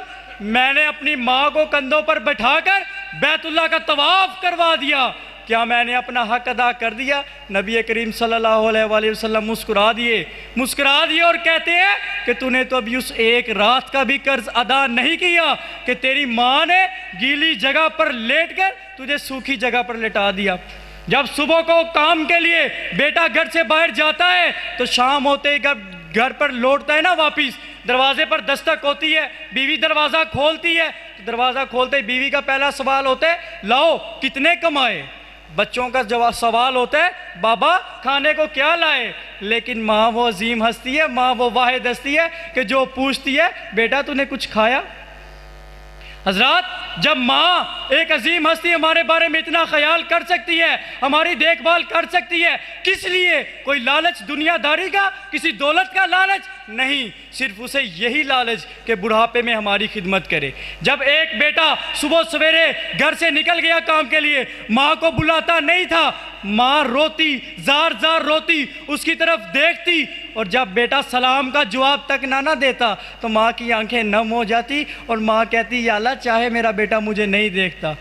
میں نے اپنی ماں کو کندھوں پر بٹھا کر بیت اللہ کا طواف کروا دیا، کیا میں نے اپنا حق ادا کر دیا؟ نبی کریم صلی اللہ علیہ وآلہ وسلم مسکرا دیے اور کہتے ہیں کہ تو نے تو ابھی اس ایک رات کا بھی قرض ادا نہیں کیا کہ تیری ماں نے گیلی جگہ پر لیٹ کر تجھے سوکھی جگہ پر لٹا دیا۔ جب صبح کو کام کے لیے بیٹا گھر سے باہر جاتا ہے تو شام ہوتے ہی گھر پر لوٹتا ہے نا واپس، دروازے پر دستک ہوتی ہے، بیوی دروازہ کھولتی ہے، دروازہ کھولتے ہی بیوی کا پہلا سوال ہوتا ہے لاؤ کتنے کمائے؟ بچوں کا سوال ہوتا ہے بابا کھانے کو کیا لائے، لیکن ماں وہ عظیم ہستی ہے، ماں وہ واحد ہستی ہے کہ جو پوچھتی ہے بیٹا تو نے کچھ کھایا؟ حضرات جب ماں ایک عظیم ہستی ہمارے بارے میں اتنا خیال کر سکتی ہے، ہماری دیکھ بھال کر سکتی ہے، کس لیے؟ کوئی لالچ دنیا داری کا، کسی دولت کا لالچ نہیں، صرف اسے یہی لالچ کہ بڑھاپے میں ہماری خدمت کرے۔ جب ایک بیٹا صبح سویرے گھر سے نکل گیا کام کے لیے، ماں کو بلاتا نہیں تھا، ماں روتی، زار زار روتی، اس کی طرف دیکھتی، اور جب بیٹا سلام کا جواب تک نہ دیتا تو ماں کی آنکھیں نم ہو جاتی اور ماں کہتی یا اللہ چاہے میرا بیٹا مجھے نہیں دیکھتا،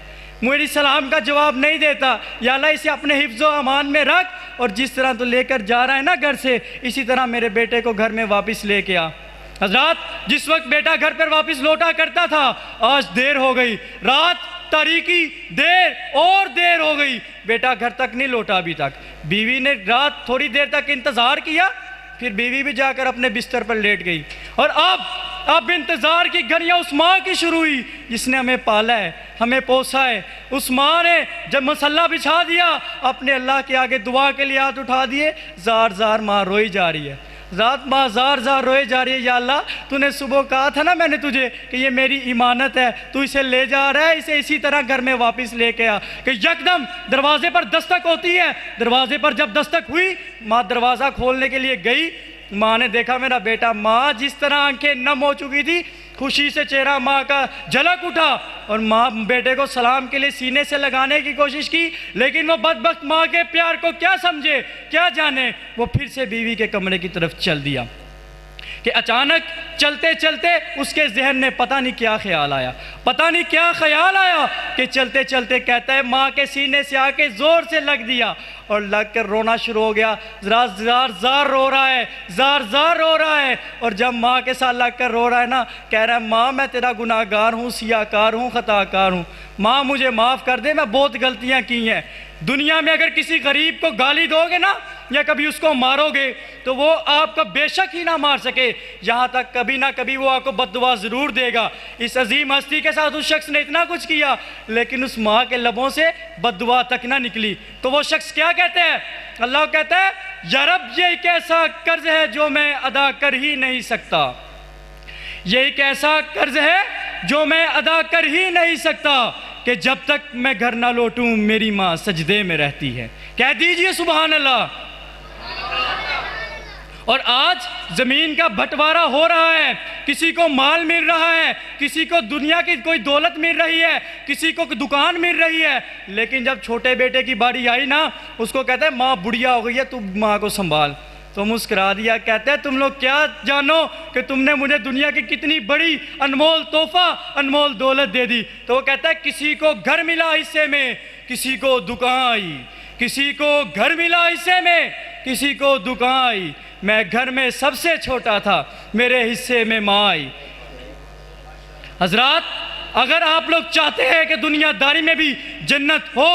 میری سلام کا جواب نہیں دیتا، یا اللہ اسے اپنے حفظ و امان میں رکھ، اور جس طرح تو لے کر جا رہا ہے نا گھر سے، اسی طرح میرے بیٹے کو گھر میں واپس لے کے آ۔ حضرات جس وقت بیٹا گھر پر واپس لوٹا کرتا تھا، آج دیر ہو گئی، رات تاریکی، دیر اور دیر ہو گئی، بیٹا گھر تک نہیں لوٹا ابھی تک۔ بیوی نے رات تھوڑی دیر تک انتظار کیا، پھر بیوی بھی جا کر اپنے بستر پر لیٹ گئی، اور اب انتظار کی گھڑیاں اس ماں کی شروع ہوئی جس نے ہمیں پالا ہے، ہمیں پوسا ہے۔ اس ماں نے جب مصلی بچھا دیا، اپنے اللہ کے آگے دعا کے لیے ہاتھ اٹھا دیے، زار زار ماں روئی جا رہی ہے، رات ماں زار زار روئے جا رہی ہے، یا اللہ تو نے صبح کہا تھا نا میں نے تجھے کہ یہ میری امانت ہے، تو اسے لے جا رہا ہے، اسے اسی طرح گھر میں واپس لے کے آ۔ کہ یکدم دروازے پر دستک ہوتی ہے، دروازے پر جب دستک ہوئی، ماں دروازہ کھولنے کے لیے گئی، ماں نے دیکھا میرا بیٹا، ماں جس طرح آنکھیں نم ہو چکی تھی، خوشی سے چہرہ ماں کا جھلک اٹھا، اور ماں بیٹے کو سلام کے لیے سینے سے لگانے کی کوشش کی، لیکن وہ بدبخت ماں کے پیار کو کیا سمجھے کیا جانے، وہ پھر سے بیوی کے کمرے کی طرف چل دیا کہ اچانک چلتے چلتے اس کے ذہن میں پتہ نہیں کیا خیال آیا، پتہ نہیں کیا خیال آیا کہ چلتے چلتے کہتا ہے ماں کے سینے سے آ کے زور سے لگ دیا، اور لگ کر رونا شروع ہو گیا، زار زار رو رہا ہے، زار زار رو رہا ہے، اور جب ماں کے ساتھ لگ کر رو رہا ہے نا، کہہ رہا ہے ماں میں تیرا گناہ گار ہوں، سیاہ کار ہوں، خطا کار ہوں، ماں مجھے معاف کر دے، میں بہت غلطیاں کی ہیں۔ دنیا میں اگر کسی غریب کو گالی دو گے نا، یا کبھی اس کو مارو گے تو وہ آپ کو بے شک ہی نہ مار سکے، یہاں تک کبھی نہ کبھی وہ آپ کو بد دعا ضرور دے گا۔ اس عظیم ہستی کے ساتھ اس شخص نے اتنا کچھ کیا، لیکن اس ماں کے لبوں سے بد دعا تک نہ نکلی، تو وہ شخص کیا کہتے ہیں؟ اللہ کہتا ہے یا رب یہ ایک ایسا قرض ہے جو میں ادا کر ہی نہیں سکتا، یہ ایک ایسا قرض ہے جو میں ادا کر ہی نہیں سکتا کہ جب تک میں گھر نہ لوٹوں میری ماں سجدے میں رہتی ہے۔ کہہ دیجئے سبحان اللہ۔ اور آج زمین کا بٹوارہ ہو رہا ہے، کسی کو مال مل رہا ہے، کسی کو دنیا کی کوئی دولت مل رہی ہے، کسی کو دکان مل رہی ہے، لیکن جب چھوٹے بیٹے کی باری آئی نا، اس کو کہتا ہے ماں بڑھیا ہو گئی ہے، تو ماں کو سنبھال، تو مسکرا دیا، کہتا ہے تم لوگ کیا جانو کہ تم نے مجھے دنیا کی کتنی بڑی انمول تحفہ، انمول دولت دے دی۔ تو وہ کہتا ہے کسی کو گھر ملا حصے میں، کسی کو دکان آئی، کسی کو گھر ملا حصے میں، کسی کو دکان آئی، میں گھر میں سب سے چھوٹا تھا، میرے حصے میں ماں آئی۔ حضرات اگر آپ لوگ چاہتے ہیں کہ دنیا داری میں بھی جنت ہو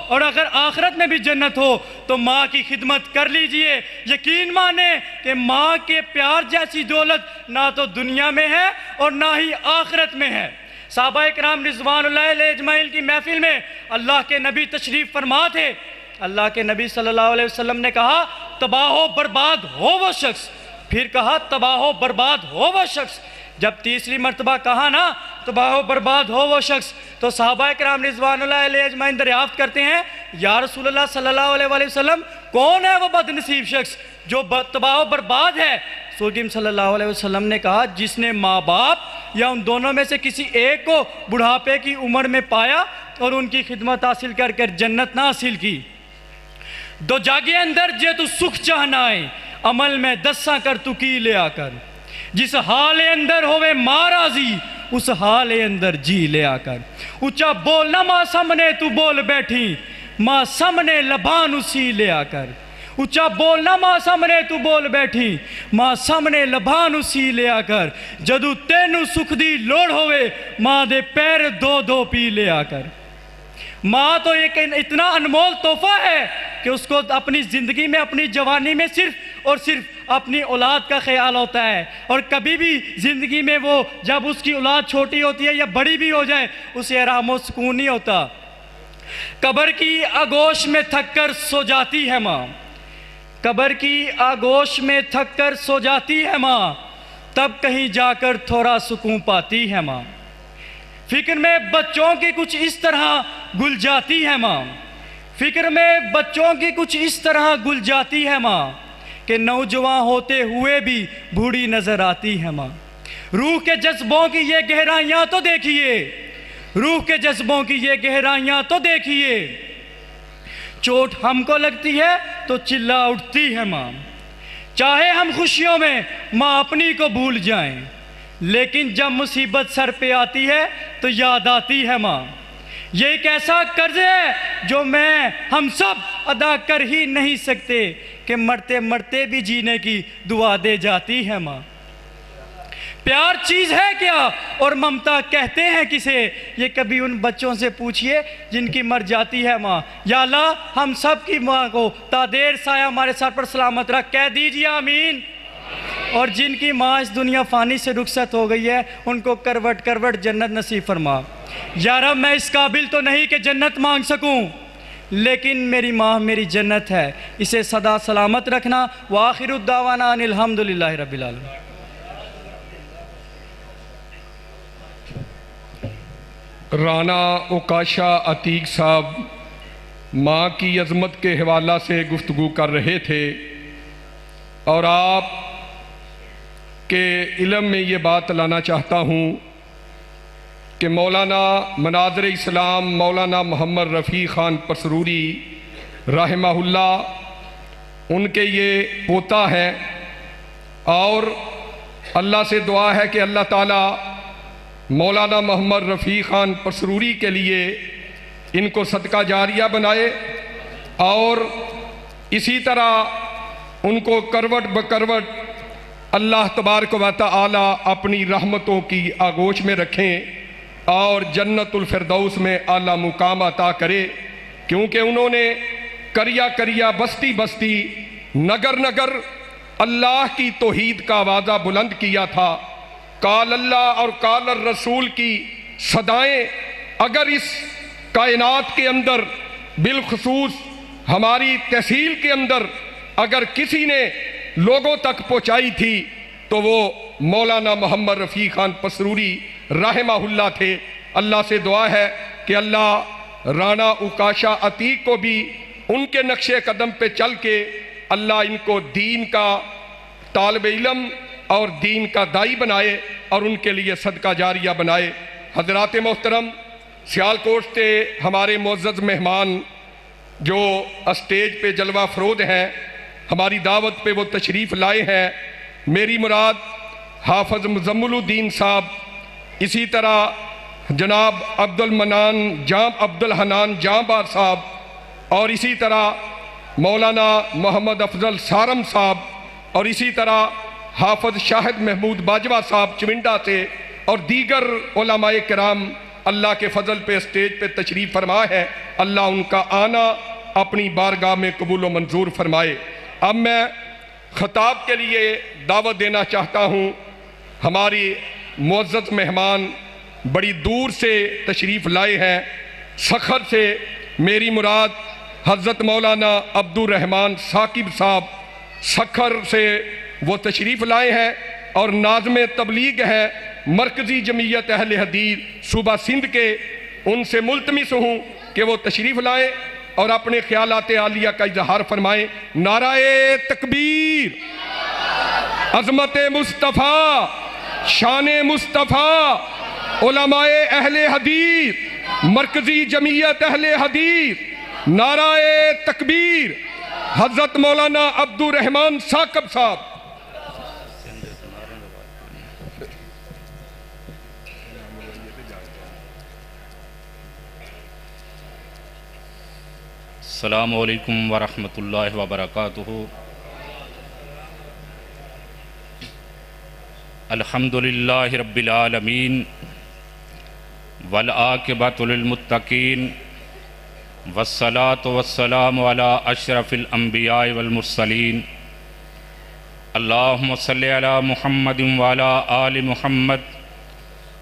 اور اگر آخرت میں بھی جنت ہو تو ماں کی خدمت کر لیجئے۔ یقین مانیں کہ ماں کے پیار جیسی دولت نہ تو دنیا میں ہے اور نہ ہی آخرت میں ہے۔ صحابہ اکرام رضوان اللہ علیہ اجمعین کی محفل میں اللہ کے نبی تشریف فرما تھے، اللہ کے نبی صلی اللہ علیہ وسلم نے کہا تباہ و برباد ہو وہ شخص، پھر کہا تباہ و برباد ہو وہ شخص، جب تیسری مرتبہ کہا نا تباہ و برباد ہو وہ شخص، تو صحابہ اکرام رضوان اللہ علیہ اجمعین دریافت کرتے ہیں یا رسول اللہ صلی اللہ علیہ وسلم کون ہے وہ بد نصیب شخص جو تباہ و برباد ہے؟ سوگیم صلی اللہ علیہ وسلم نے کہا جس نے ماں باپ یا ان دونوں میں سے کسی ایک کو بڑھاپے کی عمر میں پایا اور ان کی خدمت حاصل کر کر جنت نہ حاصل کی۔ دو جاگے اندر جے تو سکھ چاہنا ہے عمل میں دساں کر تو کی لیا کر، جس حال اندر ہوئے ماں راضی اس حال اندر جی لیا کر، اچھا بولنا ماں سامنے تو بول بیٹھی ماں سامنے لبان اسی لیا کر، اچھا بولنا ماں سامنے تو بول بیٹھی ماں سامنے لبان اسی لیا کر، جدو تینو سکھ دی لوڑ ہوئے ماں دے پیر دو دو پی لیا کر۔ ماں تو ایک اتنا انمول تحفہ ہے کہ اس کو اپنی زندگی میں اپنی جوانی میں صرف اور صرف اپنی اولاد کا خیال ہوتا ہے، اور کبھی بھی زندگی میں وہ جب اس کی اولاد چھوٹی ہوتی ہے یا بڑی بھی ہو جائے اسے آرام و سکون نہیں ہوتا۔ قبر کی آغوش میں تھک کر سو جاتی ہے ماں، قبر کی آغوش میں تھک کر سو جاتی ہے ماں، تب کہیں جا کر تھوڑا سکون پاتی ہے ماں۔ فکر میں بچوں کی کچھ اس طرح گل جاتی ہے ماں، فکر میں بچوں کی کچھ اس طرح گل جاتی ہے ماں کہ نوجوان ہوتے ہوئے بھی بوڑھی نظر آتی ہے ماں۔ روح کے جذبوں کی یہ گہرائیاں تو دیکھیے، روح کے جذبوں کی یہ گہرائیاں تو دیکھیے، چوٹ ہم کو لگتی ہے تو چلا اٹھتی ہے ماں۔ چاہے ہم خوشیوں میں ماں اپنی کو بھول جائیں، لیکن جب مصیبت سر پہ آتی ہے تو یاد آتی ہے ماں۔ یہ ایک ایسا قرض ہے جو ہم سب ادا کر ہی نہیں سکتے کہ مرتے مرتے بھی جینے کی دعا دے جاتی ہے ماں۔ پیار چیز ہے کیا اور ممتا کہتے ہیں کسے، یہ کبھی ان بچوں سے پوچھئے جن کی مر جاتی ہے ماں۔ یا اللہ ہم سب کی ماں کو تا دیر سایہ ہمارے سر پر سلامت رکھ، کہہ دیجئے آمین۔ اور جن کی ماں اس دنیا فانی سے رخصت ہو گئی ہے ان کو کروٹ کروٹ جنت نصیب فرما۔ یا رب میں اس قابل تو نہیں کہ جنت مانگ سکوں، لیکن میری ماں میری جنت ہے، اسے سدا سلامت رکھنا۔ وآخر الدعوانا ان الحمدللہ رب العالمین۔ رانا اوکاشا عتیق صاحب ماں کی عظمت کے حوالہ سے گفتگو کر رہے تھے، اور آپ کے علم میں یہ بات لانا چاہتا ہوں کہ مولانا مناظر اسلام مولانا محمد رفیع خان پسروری رحمہ اللہ ان کے یہ پوتا ہے، اور اللہ سے دعا ہے کہ اللہ تعالیٰ مولانا محمد رفیع خان پسروری کے لیے ان کو صدقہ جاریہ بنائے، اور اسی طرح ان کو کروٹ بکروٹ اللہ تبارک و تعالی اپنی رحمتوں کی آغوش میں رکھیں اور جنت الفردوس میں اعلیٰ مقام عطا کرے، کیونکہ انہوں نے کریا کریا بستی بستی نگر نگر اللہ کی توحید کا آوازہ بلند کیا تھا۔ قال اللہ اور قال الرسول کی صدائیں اگر اس کائنات کے اندر بالخصوص ہماری تحصیل کے اندر اگر کسی نے لوگوں تک پہنچائی تھی تو وہ مولانا محمد رفیع خان پسروری رحمہ اللہ تھے۔ اللہ سے دعا ہے کہ اللہ رانا اوکاشا عتیق کو بھی ان کے نقش قدم پہ چل کے اللہ ان کو دین کا طالب علم اور دین کا دائی بنائے اور ان کے لیے صدقہ جاریہ بنائے۔ حضرات محترم، سیالکوٹ سے ہمارے معزز مہمان جو اسٹیج پہ جلوہ فروز ہیں، ہماری دعوت پہ وہ تشریف لائے ہیں، میری مراد حافظ مزمل الدین صاحب، اسی طرح جناب عبد الحنان جامبار صاحب، اور اسی طرح مولانا محمد افضل سارم صاحب، اور اسی طرح حافظ شاہد محمود باجوہ صاحب چمنڈا سے، اور دیگر علماء کرام اللہ کے فضل پہ اسٹیج پہ تشریف فرما ہے۔ اللہ ان کا آنا اپنی بارگاہ میں قبول و منظور فرمائے۔ اب میں خطاب کے لیے دعوت دینا چاہتا ہوں ہماری معزز مہمان بڑی دور سے تشریف لائے ہیں، سکھر سے، میری مراد حضرت مولانا عبد الرحمن ثاقب صاحب سکھر سے وہ تشریف لائے ہیں، اور ناظم تبلیغ ہیں مرکزی جمعیت اہل حدیث صوبہ سندھ کے، ان سے ملتمس ہوں کہ وہ تشریف لائیں اور اپنے خیالات عالیہ کا اظہار فرمائیں۔ نعرہ تکبیر، عظمت مصطفیٰ، شان مصطفیٰ، علماء اہل حدیث، مرکزی جمعیت اہل حدیث، نعرہ تکبیر، حضرت مولانا عبد الرحمن ثاقب صاحب۔ السلام علیکم ورحمۃ اللہ وبرکاتہ۔ الحمدللہ رب العالمین والعاقبۃ للمتقین والصلاة والسلام علی اشرف الانبیاء والمرسلین۔ اللہم صلی علی محمد وعلی آل محمد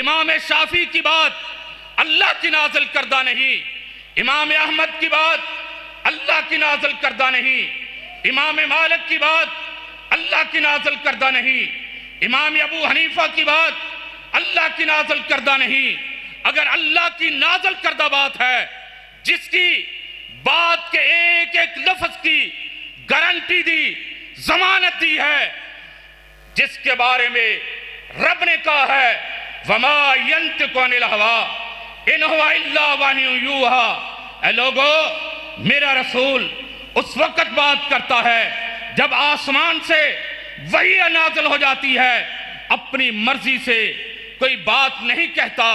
امام شافعی کی بات اللہ کی نازل کردہ نہیں، امام احمد کی بات اللہ کی نازل کردہ نہیں، امام مالک کی بات اللہ کی نازل کردہ نہیں، امام ابو حنیفہ کی بات اللہ کی نازل کردہ نہیں۔ اگر اللہ کی نازل کردہ بات ہے، جس کی بات کے ایک ایک لفظ کی گارنٹی دی، ضمانت دی ہے، جس کے بارے میں رب نے کہا ہے وَمَا يَنْتِقُ عَنِ الْهَوَىٰ إِنْ هُوَ إِلَّا وَحْيٌ يُوحَىٰ۔ اے لوگو، میرا رسول اس وقت بات کرتا ہے جب آسمان سے وحی نازل ہو جاتی ہے، اپنی مرضی سے کوئی بات نہیں کہتا۔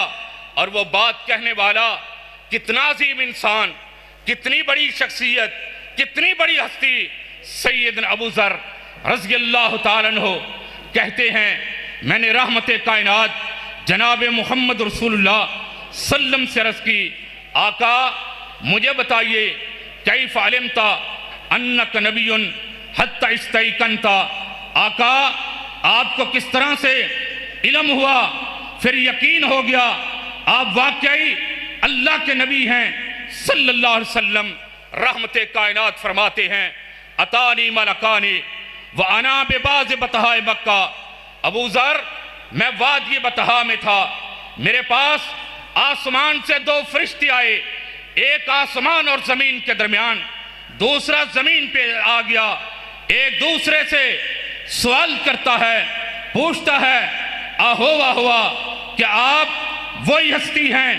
اور وہ بات کہنے والا کتنا عظیم انسان، کتنی بڑی شخصیت، کتنی بڑی ہستی، سیدنا ابو ذر رضی اللہ تعالیٰ عنہ کہتے ہیں میں نے رحمت کائنات جناب محمد رسول اللہ صلی اللہ علیہ وسلم سے عرض کی، آقا مجھے بتائیے کیف علمت انک نبی حتی استیقنت، آقا آپ کو کس طرح سے علم ہوا، پھر یقین ہو گیا آپ واقعی اللہ کے نبی ہیں صلی اللہ علیہ وسلم۔ رحمت کائنات فرماتے ہیں اتانی ملکانی وانا بباز بطحاء مکہ، ابو ذر میں وادی بطحاء میں تھا، میرے پاس آسمان سے دو فرشتے آئے، ایک آسمان اور زمین کے درمیان، دوسرا زمین پہ آ گیا، ایک دوسرے سے سوال کرتا ہے، پوچھتا ہے آہوا ہوا کہ آپ وہی ہستی ہیں،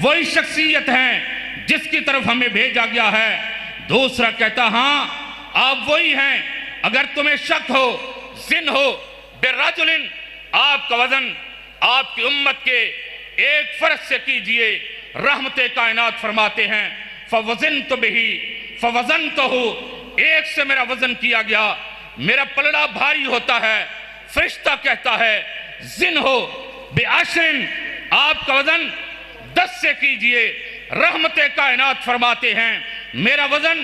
وہی شخصیت ہیں جس کی طرف ہمیں بھیجا گیا ہے؟ دوسرا کہتا ہاں آپ وہی ہیں، اگر تمہیں شک ہو، زن ہو برجل، آپ کا وزن آپ کی امت کے ایک فرد سے کیجئے۔ رحمت کائنات فرماتے ہیں فوزنت بہی فوزنتہ، ایک سے میرا وزن کیا گیا، میرا پلڑا بھاری ہوتا ہے۔ فرشتہ کہتا ہے زن ہو بعشر، آپ کا وزن 10 سے کیجئے۔ رحمت کائنات فرماتے ہیں میرا وزن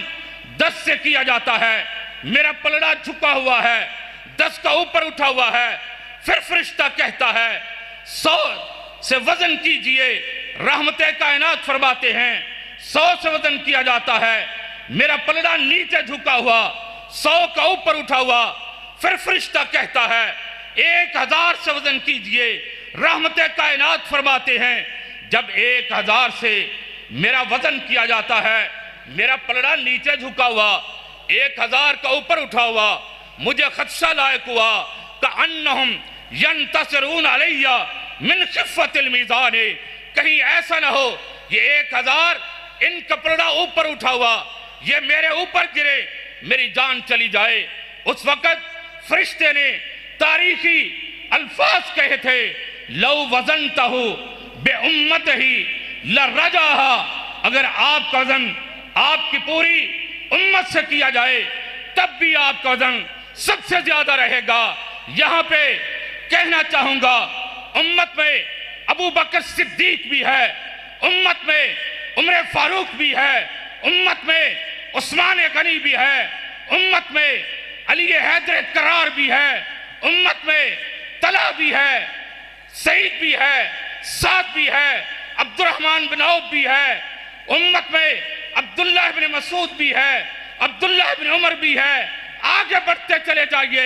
10 سے کیا جاتا ہے، میرا پلڑا جھکا ہوا ہے، 10 کا اوپر اٹھا ہوا ہے۔ پھر فرشتہ کہتا ہے 100 سے وزن کیجئے۔ رحمت کائنات فرماتے ہیں 100 سے وزن کیا جاتا ہے، میرا پلڑا نیچے جھکا ہوا، 100 کا اوپر اٹھا ہوا۔ پھر فرشتہ کہتا ہے 1000 سے وزن کیجئے۔ رحمت کائنات فرماتے ہیں جب 1000 سے میرا وزن کیا جاتا ہے، میرا پلڑا نیچے جھکا ہوا، 1000 کا اوپر اٹھا ہوا، مجھے خدشہ لائق ہوا کأنہم ینتصرون علیہ من خفت المیزان، کہیں ایسا نہ ہو یہ 1000 ان کا پلڑا اوپر اٹھا ہوا، یہ میرے اوپر گرے، میری جان چلی جائے۔ اس وقت فرشتے نے تاریخی الفاظ کہے تھے لو وزنتہ بأمتہ لرجاہا، اگر آپ کا وزن آپ کی پوری امت سے کیا جائے تب بھی آپ کا وزن سب سے زیادہ رہے گا۔ یہاں پہ کہنا چاہوں گا امت میں ابو بکر صدیق بھی ہے، امت میں عمر فاروق بھی ہے، امت میں عثمان غنی بھی ہے، امت میں علی حیدر کرار بھی ہے، امت میں طلحہ بھی ہے، سعید بھی ہے، سعد بھی ہے، عبد الرحمن بن عوف بھی ہے، امت میں عبداللہ بن مسعود بھی ہے، عبداللہ بن عمر بھی ہے، آگے بڑھتے چلے جائیے،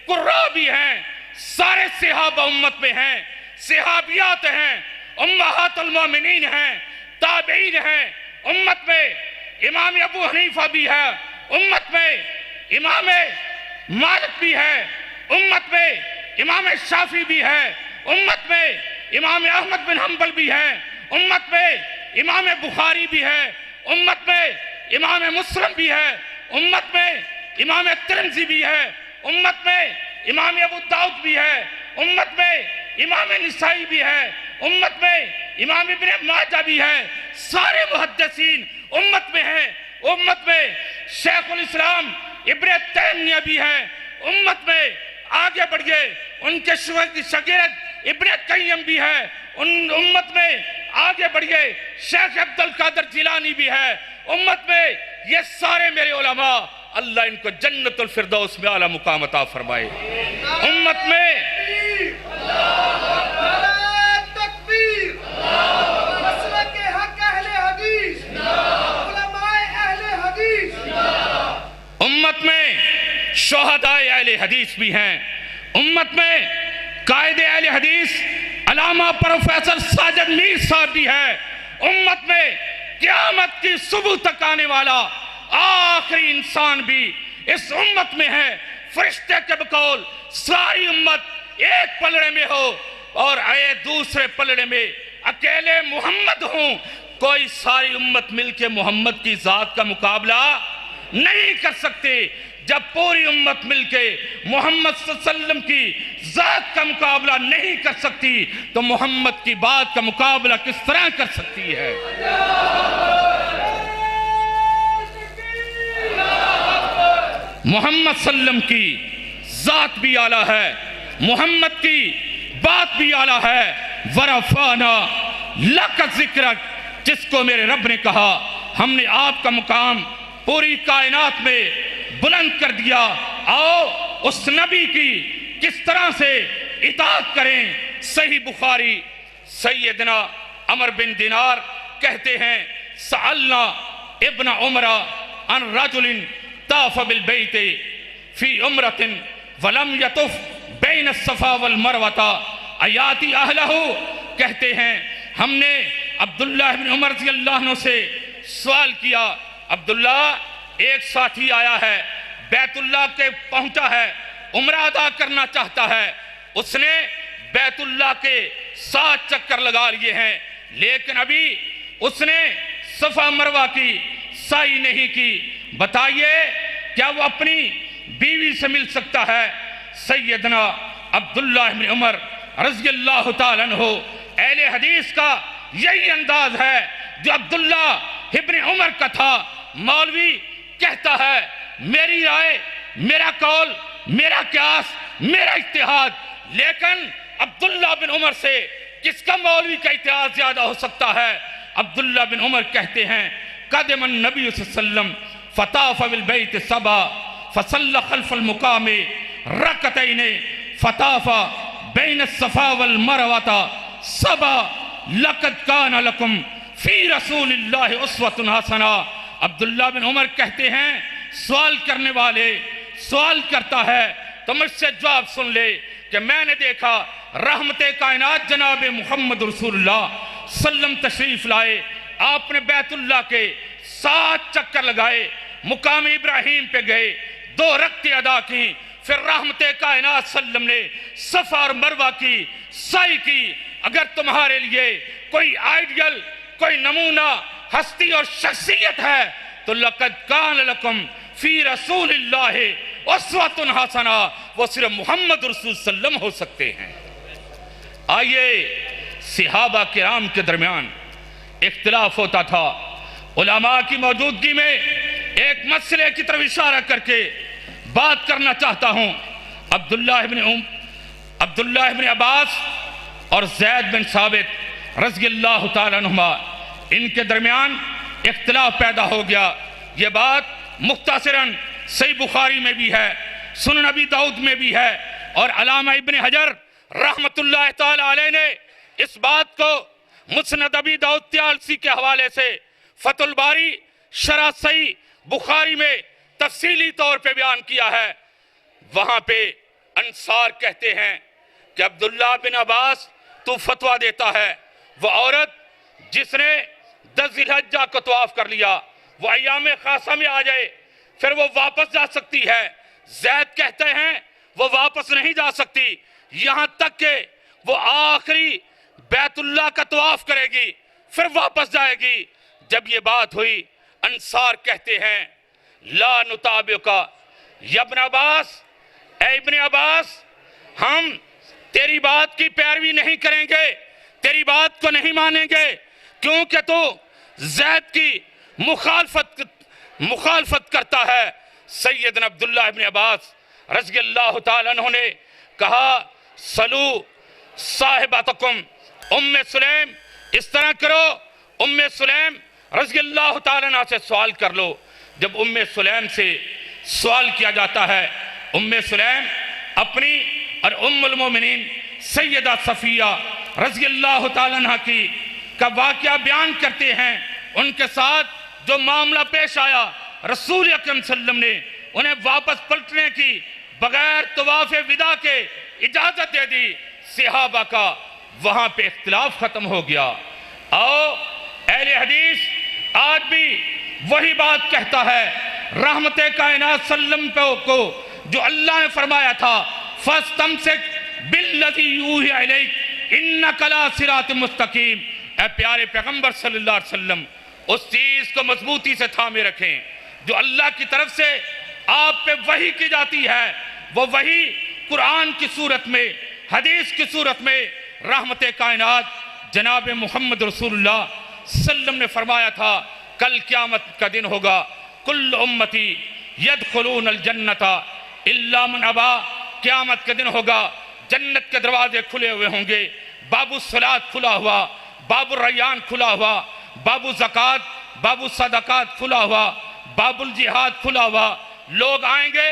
قرآ بھی ہیں، سارے صحابہ امت میں ہیں، صحابیات ہیں، امہات المومنین ہیں، تابعین ہیں، امت میں امام ابو حنیفہ بھی ہے، امت میں امام مالک بھی ہے، امت میں امام شافعی بھی ہے، امت میں امام احمد بن حنبل بھی ہے، امت میں امام بخاری بھی ہے، امت میں امام مسلم بھی ہے، امت میں امام ترمذی بھی ہے، امت میں امام ابو داؤد بھی ہے، امت میں امام نسائی بھی ہے، امت میں امام ابن ماجہ بھی ہے، سارے محدثین امت میں ہیں، امت میں شیخ الاسلام ابن تیمیہ بھی ہے، امت میں آگے بڑھئے ان کے شاگرد ابن قیم بھی ہے، امت میں آگے بڑھئے شیخ عبد القادر جیلانی بھی ہے، امت میں یہ سارے میرے علماء، اللہ ان کو جنت الفردوس میں اعلیٰ مقام عطا فرمائے۔ امت میں اہل حدیث بھی ہیں. امت میں قائد اہل حدیث علامہ پروفیسر ساجد میر صاحب بھی ہے. امت میں قیامت کی صبح تک آنے والا آخری انسان بھی اس امت میں ہے. فرشتے کے بقول ساری امت ایک پلڑے میں ہو اور دوسرے پلڑے میں اکیلے محمد ہوں. کوئی ساری امت مل کے محمد کی ذات کا مقابلہ نہیں کر سکتے. جب پوری امت مل کے محمد صلی اللہ علیہ وسلم کی ذات کا مقابلہ نہیں کر سکتی تو محمد کی بات کا مقابلہ کس طرح کر سکتی ہے؟ محمد صلی اللہ علیہ وسلم کی ذات بھی اعلیٰ ہے, محمد کی بات بھی اعلیٰ ہے. وَرَفَعْنَا لَكَ ذِكْرَكَ, جس کو میرے رب نے کہا ہم نے آپ کا مقام پوری کائنات میں بلند کر دیا. آؤ اس نبی کی کس طرح سے اطاعت کریں. صحیح بخاری سیدنا عمر بن دینار کہتے ہیں سألنا ابن عمر عن رجل طاف بالبیت فی عمرۃ ولم یطف بین الصفا والمروہ ایاتی اہلہ. کہتے ہیں ہم نے عبداللہ بن عمر رضی اللہ عنہ سے سوال کیا, عبداللہ ایک ساتھی آیا ہے, بیت اللہ کے پہنچا ہے, عمرہ ادا کرنا چاہتا ہے, اس نے بیت اللہ کے 7 چکر لگا لیے ہیں لیکن ابھی اس نے صفا مروہ کی سعی نہیں کی, بتائیے کیا وہ اپنی بیوی سے مل سکتا ہے؟ سیدنا عبداللہ بن عمر رضی اللہ تعالیٰ عنہ, اہل حدیث کا یہی انداز ہے جو عبداللہ ابن عمر کا تھا. مولوی کہتا ہے میری رائے, میرا قول, میرا قیاس, میرا اجتہاد, لیکن عبداللہ بن عمر سے کس کا مولوی کا اجتہاد زیادہ ہو سکتا ہے؟ عبداللہ بن عمر کہتے ہیں قدم النبی صلی اللہ علیہ وسلم فطاف بالبیت سبا فصلی خلف المقام رکعتین فطاف بین الصفا والمروہ سبا لقد کان لکم فی رسول اللہ اسوۃ حسنہ. عبداللہ بن عمر کہتے ہیں سوال کرنے والے سوال کرتا ہے تو مجھ سے جواب سن لے کہ میں نے دیکھا رحمت کائنات جناب محمد رسول اللہ صلی اللہ علیہ وسلم تشریف لائے, آپ نے بیت اللہ کے 7 چکر لگائے, مقام ابراہیم پہ گئے, 2 رکعتیں ادا کی, پھر رحمت کائنات صلی اللہ علیہ وسلم نے صفا اور مروہ کی سعی کی. اگر تمہارے لیے کوئی آئیڈیل, کوئی نمونہ, ہستی اور شخصیت ہے تو لقد کان لکم فی رسول اللہ اسوۃ حسنہ, وہ صرف محمد رسول صلی اللہ علیہ وسلم ہو سکتے ہیں. آئیے صحابہ کرام کے درمیان اختلاف ہوتا تھا, علماء کی موجودگی میں ایک مسئلے کی طرف اشارہ کر کے بات کرنا چاہتا ہوں. عبداللہ بن عباس اور زید بن ثابت رضی اللہ تعالیٰ عنہما, ان کے درمیان اختلاف پیدا ہو گیا. یہ بات مختصراً صحیح بخاری میں بھی ہے, سنن ابی داؤد میں بھی ہے, اور علامہ ابن حجر رحمت اللہ تعالیٰ علیہ نے اس بات کو مسند ابی داؤد طیالسی کے حوالے سے فتح الباری شرح صحیح بخاری میں تفصیلی طور پہ بیان کیا ہے. وہاں پہ انصار کہتے ہیں کہ عبداللہ بن عباس تو فتویٰ دیتا ہے وہ عورت جس نے 10 ذی الحجہ کو طواف کر لیا وہ ایام خاصہ میں آ جائے پھر وہ واپس جا سکتی ہے. زید کہتے ہیں وہ واپس نہیں جا سکتی یہاں تک کہ وہ آخری بیت اللہ کا طواف کرے گی پھر واپس جائے گی. جب یہ بات ہوئی انصار کہتے ہیں لا نتابعک یا ابن عباس, اے ابن عباس ہم تیری بات کی پیروی نہیں کریں گے, تیری بات کو نہیں مانیں گے, کیونکہ تو زید کی مخالفت کرتا ہے. سیدنا عبداللہ ابن عباس رضی اللہ تعالیٰ عنہ نے کہا سلو صاحباتکم ام سلیم, اس طرح کرو ام سلیم رضی اللہ تعالیٰ عنہ سے سوال کر لو. جب ام سلیم سے سوال کیا جاتا ہے, ام سلیم اپنی اور ام المومنین سیدہ صفیہ رضی اللہ تعالیٰ عنہ کی کا واقعہ بیان کرتے ہیں. ان کے ساتھ جو معاملہ پیش آیا رسول اکرم صلی اللہ علیہ وسلم نے انہیں واپس پلٹنے کی بغیر طواف ودا کے اجازت دے دی، صحابہ کا وہاں پہ اختلاف ختم ہو گیا۔ آؤ اہل حدیث آج بھی وہی بات کہتا ہے، رحمت کائنات صلی اللہ علیہ وسلم کو جو اللہ نے فرمایا تھا فَاسْتَمْسِكْ بِالَّذِي يُوحِي إِلَيْكَ إِنَّكَ لَعَلَىٰ صِرَاطٍ مُسْتَقِيمٍ، اے پیارے پیغمبر صلی اللہ علیہ وسلم اس چیز کو مضبوطی سے تھامے رکھیں جو اللہ کی طرف سے آپ پہ وحی کی جاتی ہے۔ وہ وحی قرآن کی صورت میں، حدیث کی صورت میں رحمت کائنات جناب محمد رسول اللہ صلی اللہ علیہ وسلم نے فرمایا تھا کل قیامت کا دن ہوگا، کل امتی یدخلون الجنت الا من ابا، قیامت کا دن ہوگا جنت کے دروازے کھلے ہوئے ہوں گے، باب الصلاۃ کھلا ہوا، باب الریان کھلا ہوا، باب الزکوٰۃ، باب الصدقات کھلا ہوا، باب الجہاد کھلا ہوا، لوگ آئیں گے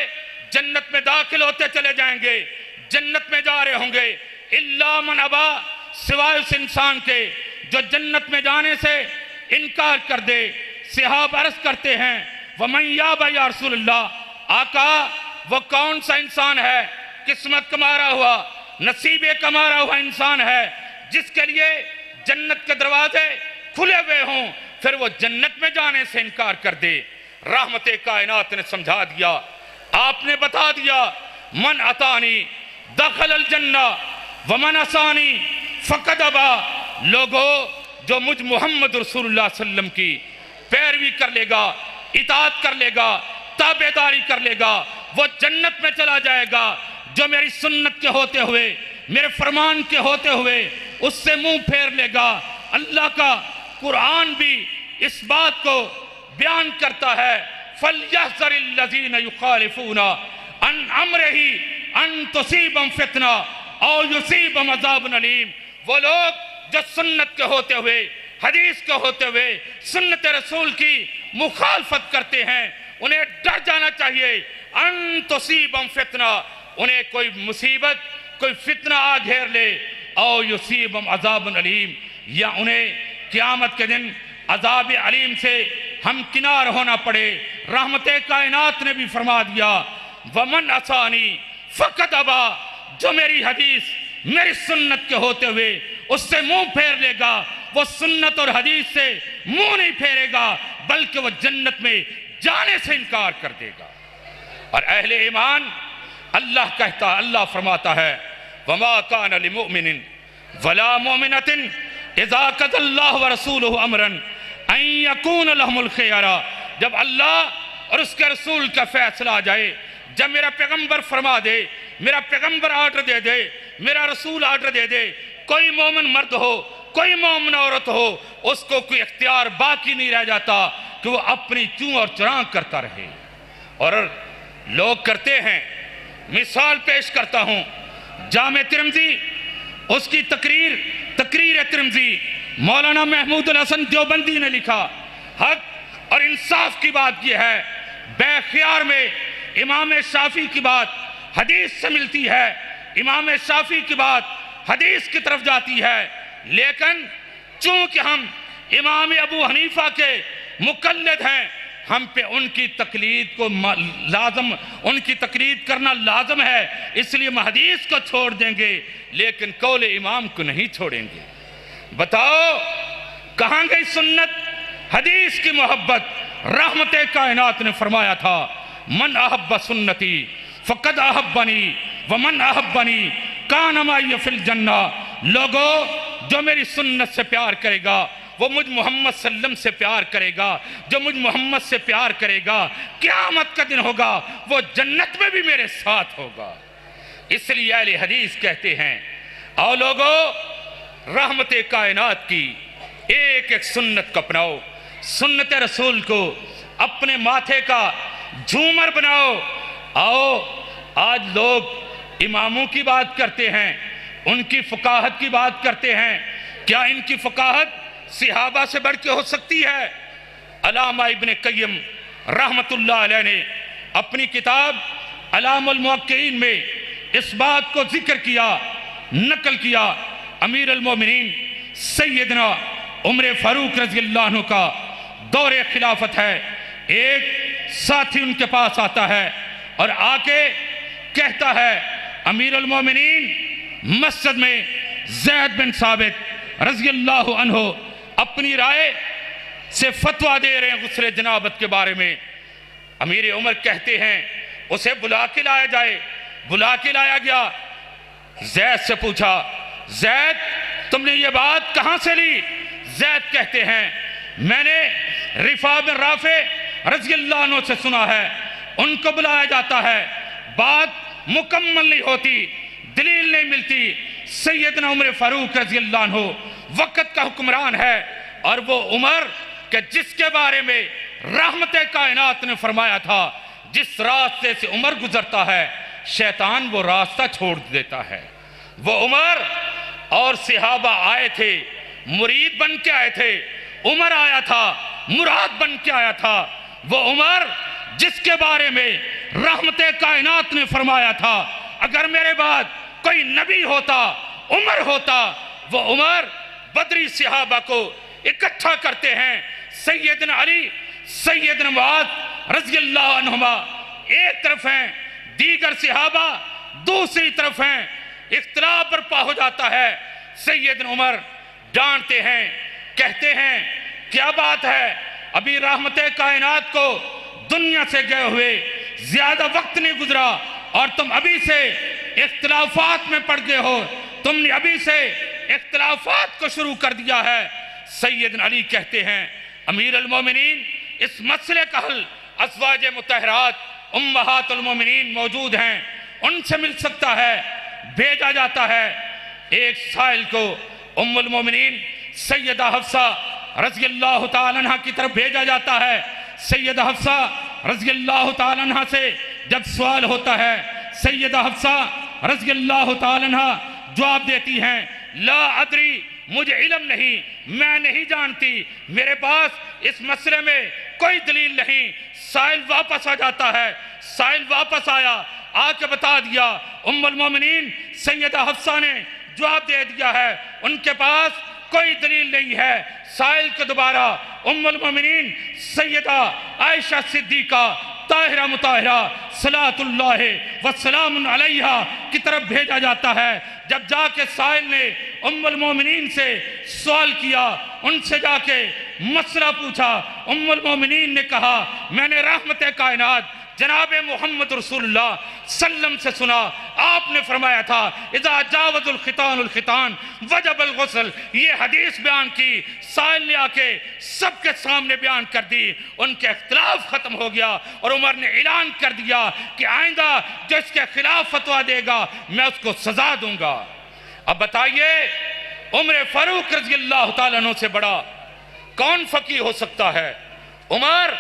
جنت میں داخل ہوتے چلے جائیں گے، جنت میں جا رہے ہوں گے، الا من ابا، سوائے اس انسان کے جو جنت میں جانے سے انکار کر دے۔ صحابہ عرض کرتے ہیں وَمَنْ يَابَ یا رسول اللہ، آقا وہ کون سا انسان ہے، قسمت کمارا ہوا، نصیبے کمارا ہوا انسان ہے جس کے لیے جنت کے دروازے کھلے ہوئے ہوں پھر وہ جنت میں جانے سے انکار کر دے؟ رحمت کائنات نے سمجھا دیا، آپ نے بتا دیا، من اتانی دخل الجنہ ومن عصانی فقد ابا، لوگو جو مجھ محمد رسول اللہ صلی اللہ علیہ وسلم کی پیروی کر لے گا، اطاعت کر لے گا، تابعداری کر لے گا، وہ جنت میں چلا جائے گا۔ جو میری سنت کے ہوتے ہوئے، میرے فرمان کے ہوتے ہوئے اس سے منہ پھیر لے گا۔ اللہ کا قرآن بھی اس بات کو بیان کرتا ہے فَلْيَحْذَرِ الَّذِينَ يُخَالِفُونَ عَنْ أَمْرِهِ أَن تُصِيبَهُمْ فِتْنَةٌ أَوْ يُصِيبَهُمْ عَذَابٌ أَلِيمٌ، وہ لوگ جو سنت کے ہوتے ہوئے، حدیث کے ہوتے ہوئے سنت رسول کی مخالفت کرتے ہیں، انہیں ڈر جانا چاہیے ان تصیبہم فتنہ، انہیں کوئی مصیبت، کوئی فتنہ آ گھیر لے، او یصیبہم عذاب علیم، یا انہیں قیامت کے دن عذاب علیم سے ہم کنار ہونا پڑے۔ رحمت کائنات نے بھی فرما دیا ومن عصانی فقد ابا، جو میری حدیث، میری سنت کے ہوتے ہوئے اس سے منہ پھیر لے گا، وہ سنت اور حدیث سے منہ نہیں پھیرے گا بلکہ وہ جنت میں جانے سے انکار کر دے گا۔ اور اہل ایمان اللہ کہتا، اللہ فرماتا ہے وما کان لمؤمن ولا مؤمنۃ اذا قضى اللہ ورسولہ امرا ان یکون لہم الخیرہ، جب اللہ اور اس کے رسول کا فیصلہ آ جائے، جب میرا پیغمبر فرما دے، میرا پیغمبر آرڈر دے دے، میرا رسول آرڈر دے دے، کوئی مومن مرد ہو، کوئی مومن عورت ہو، اس کو کوئی اختیار باقی نہیں رہ جاتا کہ وہ اپنی چوں اور چران کرتا رہے۔ اور لوگ کرتے ہیں، مثال پیش کرتا ہوں، جامع ترمذی اس کی تقریر ترمذی مولانا محمود الحسن دیوبندی نے لکھا، حق اور انصاف کی بات یہ ہے، بے خیار میں امام شافعی کی بات حدیث سے ملتی ہے، امام شافعی کی بات حدیث کی طرف جاتی ہے، لیکن چونکہ ہم امام ابو حنیفہ کے مقلد ہیں، ہم پہ ان کی تقلید کو لازم، ان کی تقلید کرنا لازم ہے، اس لیے ہم حدیث کو چھوڑ دیں گے لیکن قول امام کو نہیں چھوڑیں گے۔ بتاؤ کہاں گئی سنت، حدیث کی محبت؟ رحمت کائنات نے فرمایا تھا من احب سنتی فقد احبنی ومن احبنی کان معی فی الجنہ، لوگو جو میری سنت سے پیار کرے گا وہ مجھ محمد صلی اللہ علیہ وسلم سے پیار کرے گا، جو مجھ محمد سے پیار کرے گا قیامت کا دن ہوگا وہ جنت میں بھی میرے ساتھ ہوگا۔ اس لیے اہل حدیث کہتے ہیں آؤ لوگو رحمت کائنات کی ایک ایک سنت کو اپناؤ، سنت رسول کو اپنے ماتھے کا جھومر بناؤ۔ آؤ آج لوگ اماموں کی بات کرتے ہیں، ان کی فقاہت کی بات کرتے ہیں، کیا ان کی فقاہت صحابہ سے بڑھ کے ہو سکتی ہے؟ علامہ ابن قیم رحمت اللہ علیہ نے اپنی کتاب علام الموقعین میں اس بات کو ذکر کیا، نقل کیا۔ امیر المومنین سیدنا عمر فاروق رضی اللہ عنہ کا دور خلافت ہے، ایک ساتھی ان کے پاس آتا ہے اور آ کے کہتا ہے امیر المومنین مسجد میں زید بن ثابت رضی اللہ عنہ اپنی رائے سے فتویٰ دے رہے ہیں غسل جنابت کے بارے میں. امیر عمر کہتے ہیں اسے بلا کے لایا جائے. بلا کے لایا گیا. زید سے پوچھا زید تم نے یہ بات کہاں سے لی؟ زید کہتے ہیں میں نے رفاع بن رافع رضی اللہ عنہ سے سنا ہے. ان کو بلایا جاتا ہے, بات مکمل نہیں ہوتی, دلیل نہیں ملتی. سیدنا عمر فاروق رضی اللہ عنہ وقت کا حکمران ہے, اور وہ عمر کہ جس کے بارے میں رحمت کائنات نے فرمایا تھا جس راستے سے عمر گزرتا ہے شیطان وہ راستہ چھوڑ دیتا ہے. وہ عمر اور صحابہ آئے تھے, مرید بن کے آئے تھے. عمر آیا تھا, مراد بن کے آیا تھا. وہ عمر جس کے بارے میں رحمت کائنات نے فرمایا تھا اگر میرے بعد کوئی نبی ہوتا عمر ہوتا. وہ عمر بدری صحابہ کو اکٹھا کرتے ہیں. سیدنا علی, سیدنا معاذ رضی اللہ عنہما ایک طرف ہیں, دیگر صحابہ دوسری طرف ہیں. اختلاف برپا ہو جاتا ہے. سیدنا عمر ڈانٹتے ہیں, کہتے ہیں کیا بات ہے, ابھی رحمت کائنات کو دنیا سے گئے ہوئے زیادہ وقت نہیں گزرا اور تم ابھی سے اختلافات میں پڑ گئے ہو, تم نے ابھی سے اختلافات کو شروع کر دیا ہے. سیدنا علی کہتے ہیں امیر المومنین اس مسئلے کا حل ازواج مطہرات امہات المومنین موجود ہیں, ان سے مل سکتا ہے. بھیجا جاتا ہے ایک سائل کو ام المومنین سیدہ حفصہ رضی اللہ تعالیٰ عنہ کی طرف بھیجا جاتا ہے. سیدہ حفصہ رضی اللہ تعالیٰ عنہ سے جب سوال ہوتا ہے سیدہ حفصہ رضی اللہ تعالیٰ عنہ جواب دیتی ہیں لا ادری, مجھے علم نہیں, میں نہیں جانتی, میرے پاس اس مسئلے میں کوئی دلیل نہیں. سائل واپس آ جاتا ہے. سائل واپس آیا, آ کے بتا دیا. ام المومنین سیدہ حفصہ نے جواب دے دیا ہے ان کے پاس کوئی دلیل نہیں ہے. سائل کو دوبارہ ام المومنین سیدہ عائشہ صدیقہ طاہرہ مطہرہ صلاۃ اللہ وسلام علیہا کی طرف بھیجا جاتا ہے. جب جا کے سائل نے ام المومنین سے سوال کیا, ان سے جا کے مسئلہ پوچھا, ام المومنین نے کہا میں نے رحمت کائنات جناب محمد رسول اللہ سلم سے سنا, آپ نے فرمایا تھا اذا جاوز الختان الختان وجب الغسل. یہ حدیث بیان کی, سائل نے آ کے سب کے سامنے بیان کر دی. ان کے اختلاف ختم ہو گیا اور عمر نے اعلان کر دیا کہ آئندہ جو اس کے خلاف فتویٰ دے گا میں اس کو سزا دوں گا. اب بتائیے عمر فاروق رضی اللہ تعالیٰ عنہ سے بڑا کون فقیہ ہو سکتا ہے؟ عمر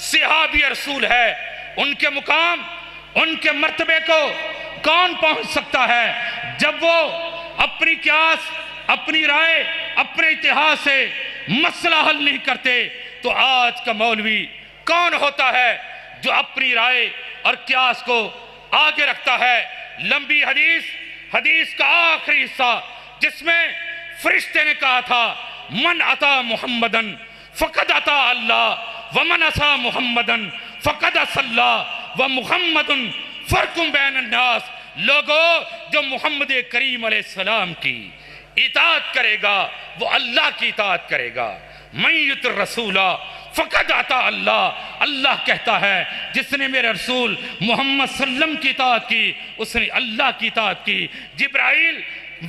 صحابی رسول ہے, ان کے مقام ان کے مرتبے کو کون پہنچ سکتا ہے جب وہ اپنی قیاس اپنی رائے اپنے اتحاد سے مسئلہ حل نہیں کرتے؟ تو آج کا مولوی کون ہوتا ہے جو اپنی رائے اور قیاس کو آگے رکھتا ہے؟ لمبی حدیث کا آخری حصہ جس میں فرشتے نے کہا تھا من عطا محمدن فقد عطا اللہ ومن عصا محمدن فقد عصى اللہ ومحمد فرق بین الناس. لوگوں جو محمد کریم علیہ السلام کی اطاعت کرے گا وہ اللہ کی اطاعت کرے گا. من یطع الرسول فقد عطا اللہ. اللہ کہتا ہے جس نے میرے رسول محمد صلی اللہ علیہ وسلم کی اطاعت کی اس نے اللہ کی اطاعت کی. جبرائیل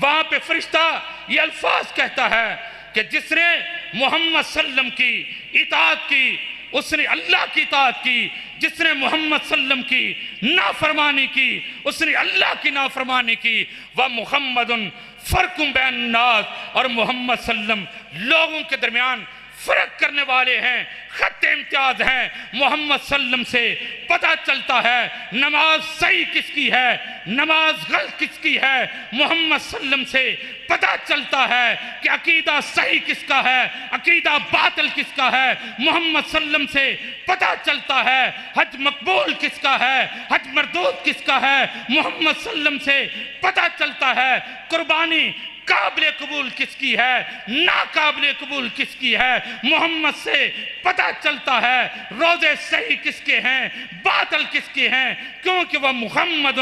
وہاں پہ فرشتہ یہ الفاظ کہتا ہے کہ جس نے محمد صلی اللہ علیہ وسلم کی اطاعت کی اس نے اللہ کی اطاعت کی, جس نے محمد صلی اللہ علیہ وسلم کی نافرمانی کی اس نے اللہ کی نافرمانی کی. وَمُحَمَّدٌ فَرْقٌ بَيْنَ النَّاسِ, اور محمد صلی اللہ علیہ وسلم لوگوں کے درمیان فرق کرنے والے ہیں, خط امتیاز ہیں. محمد صلی اللہ علیہ وسلم سے پتہ چلتا ہے نماز صحیح کس کی ہے نماز غلط کس کی ہے. محمد صلی اللہ علیہ وسلم سے پتہ چلتا ہے کہ عقیدہ صحیح کس کا ہے عقیدہ باطل کس کا ہے. محمد صلی اللہ علیہ وسلم سے پتہ چلتا ہے حج مقبول کس کا ہے حج مردود کس کا ہے. محمد صلی اللہ علیہ وسلم سے پتہ چلتا ہے قربانی قابل قبول کس کی ہے ناقابل قبول کس کی ہے محمد سے پتہ چلتا ہے روزے صحیح کس کے ہیں باطل کس کے ہیں کیونکہ وہ محمد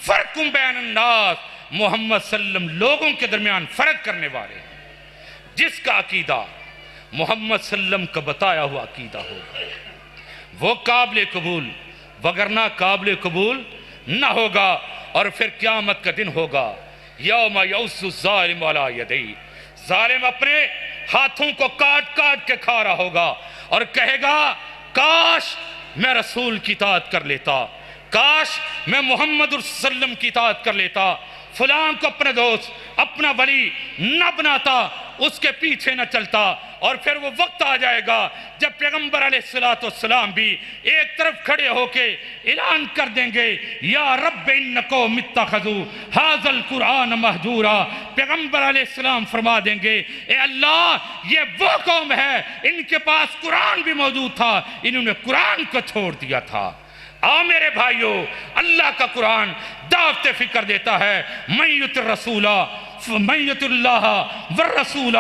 فرق بین الناس محمد صلی اللہ علیہ وسلم لوگوں کے درمیان فرق کرنے والے ہیں جس کا عقیدہ محمد صلی اللہ علیہ وسلم کا بتایا ہوا عقیدہ ہوگا وہ قابل قبول وگرنہ قابل قبول نہ ہوگا اور پھر قیامت کا دن ہوگا یوم یعض الظالم علی یدیہ ظالم اپنے ہاتھوں کو کاٹ کاٹ کے کھا رہا ہوگا اور کہے گا کاش میں رسول کی اطاعت کر لیتا کاش میں محمد صلی اللہ علیہ وسلم کی اطاعت کر لیتا فلان کو اپنے دوست اپنا ولی نہ بناتا اس کے پیچھے نہ چلتا اور پھر وہ وقت آ جائے گا جب پیغمبر علیہ السلام بھی ایک طرف کھڑے ہو کے اعلان کر دیں گے یا رب ان قوم اتخذوا ھذا القرآن مہجورا پیغمبر علیہ السلام فرما دیں گے اے اللہ یہ وہ قوم ہے ان کے پاس قرآن بھی موجود تھا انہوں نے قرآن کو چھوڑ دیا تھا میرے بھائیو اللہ کا قرآن دعوت فکر دیتا ہے من یطع الرسول من یطع اللہ والرسول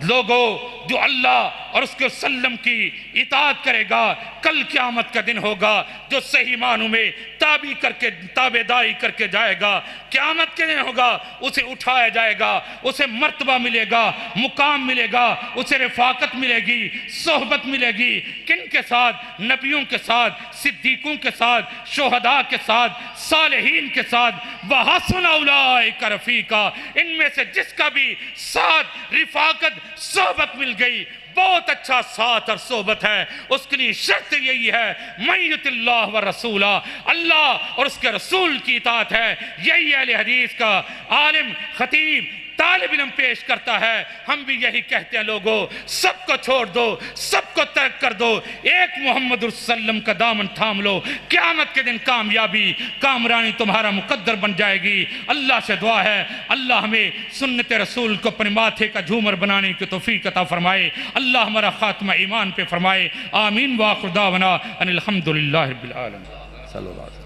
لوگو جو اللہ اور اس کے وسلم کی اطاعت کرے گا کل قیامت کا دن ہوگا جو صحیح معنوں میں تابعداری کر کے جائے گا قیامت کے دن ہوگا اسے اٹھایا جائے گا اسے مرتبہ ملے گا مقام ملے گا اسے رفاقت ملے گی صحبت ملے گی کن کے ساتھ نبیوں کے ساتھ صدیقوں کے ساتھ شہداء کے ساتھ صالحین کے ساتھ وحسن اولئک رفیقا ان میں سے جس کا بھی ساتھ رفاقت صحبت مل گئی بہت اچھا ساتھ اور صحبت ہے اس کے لیے شرط یہی ہے من یطع اللہ والرسول اللہ اور اس کے رسول کی اطاعت ہے یہی اہل حدیث کا عالم خطیب طالب علم پیش کرتا ہے ہم بھی یہی کہتے ہیں لوگوں سب کو چھوڑ دو سب کو ترک کر دو ایک محمد صلی اللہ علیہ وسلم کا دامن تھام لو قیامت کے دن کامیابی کامرانی تمہارا مقدر بن جائے گی اللہ سے دعا ہے اللہ ہمیں سنت رسول کو اپنے ماتھے کا جھومر بنانے کی توفیق عطا فرمائے اللہ ہمارا خاتمہ ایمان پہ فرمائے آمین وآخر دعوانا ان الحمدللہ رب العالمین صلی اللہ علیہ وسلم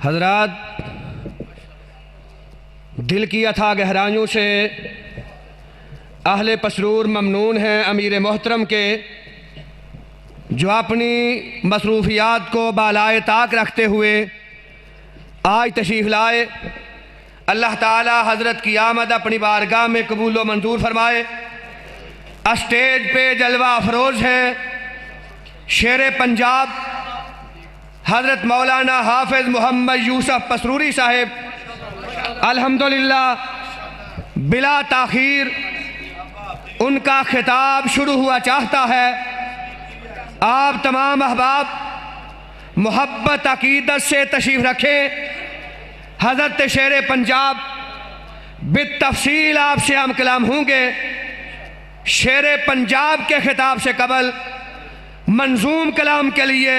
حضرات دل کی اتھا گہرائیوں سے اہل پسرور ممنون ہیں امیر محترم کے جو اپنی مصروفیات کو بالائے طاق رکھتے ہوئے آج تشریف لائے اللہ تعالی حضرت کی آمد اپنی بارگاہ میں قبول و منظور فرمائے اسٹیج پہ جلوہ افروز ہیں شیر پنجاب حضرت مولانا حافظ محمد یوسف پسروری صاحب الحمدللہ بلا تاخیر ان کا خطاب شروع ہوا چاہتا ہے آپ تمام احباب محبت عقیدت سے تشریف رکھیں حضرت شیر پنجاب بالتفصیل آپ سے ہم کلام ہوں گے شیر پنجاب کے خطاب سے قبل منظوم کلام کے لیے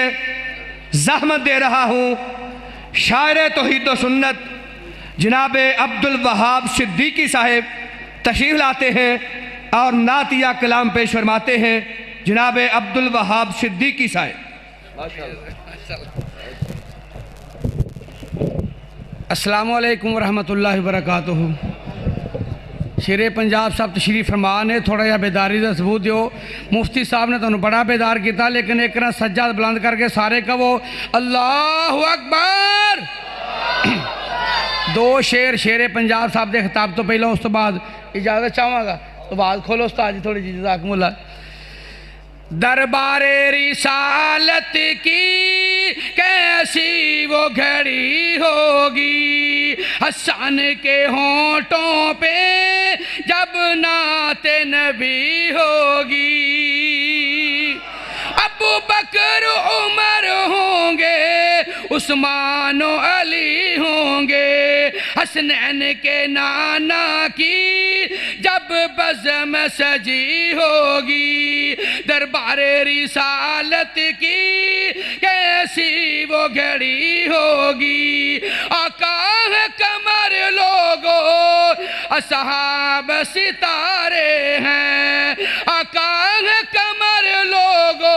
زحمت دے رہا ہوں شاعر توحید و سنت جناب عبد الوہاب صدیقی صاحب تشریف لاتے ہیں اور نعتیہ کلام پیش فرماتے ہیں جناب عبد الوہاب صدیقی صاحب السلام علیکم ورحمۃ اللہ وبرکاتہ شیر پنجاب صاحب تشریف فرما نے تھوڑا جہا بیداری کا ثبوت دیو مفتی صاحب نے تمہیں بڑا بیدار کیتا لیکن ایک نہ سجاد بلند کر کے سارے کہو اللہ اکبر دو شیر پنجاب صاحب دے خطاب تو پہلے اس تو بعد اجازت چاہوں گا تو بعد کھولو استاد جی تھوڑی جی جزاکم اللہ دربار رسالت کی کیسی وہ گھڑی ہوگی حسن کے ہونٹوں پہ جب نعت نبی ہوگی ابو بکر عمر ہوں گے عثمان و علی ہوں گے حسنین کے نانا کی جب بزم سجی ہوگی دربار رسالت کی کیسی وہ گھڑی ہوگی آقا ہے قمر لوگو اصحاب ستارے ہیں آقا ہے قمر لوگو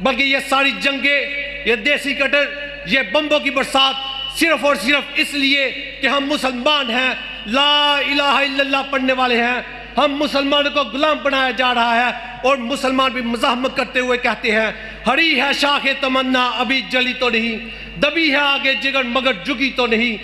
بلکہ یہ ساری جنگیں، یہ دیسی کٹر، یہ بمبوں کی برسات صرف اور صرف اس لیے کہ ہم مسلمان ہیں، لا الہ الا اللہ پڑھنے والے ہیں. ہم مسلمانوں کو غلام بنایا جا رہا ہے، اور مسلمان بھی مزاحمت کرتے ہوئے کہتے ہیں ہری ہے شاخ تمنا ابھی جلی تو نہیں، دبی ہے آگے جگر مگر جھکی تو نہیں،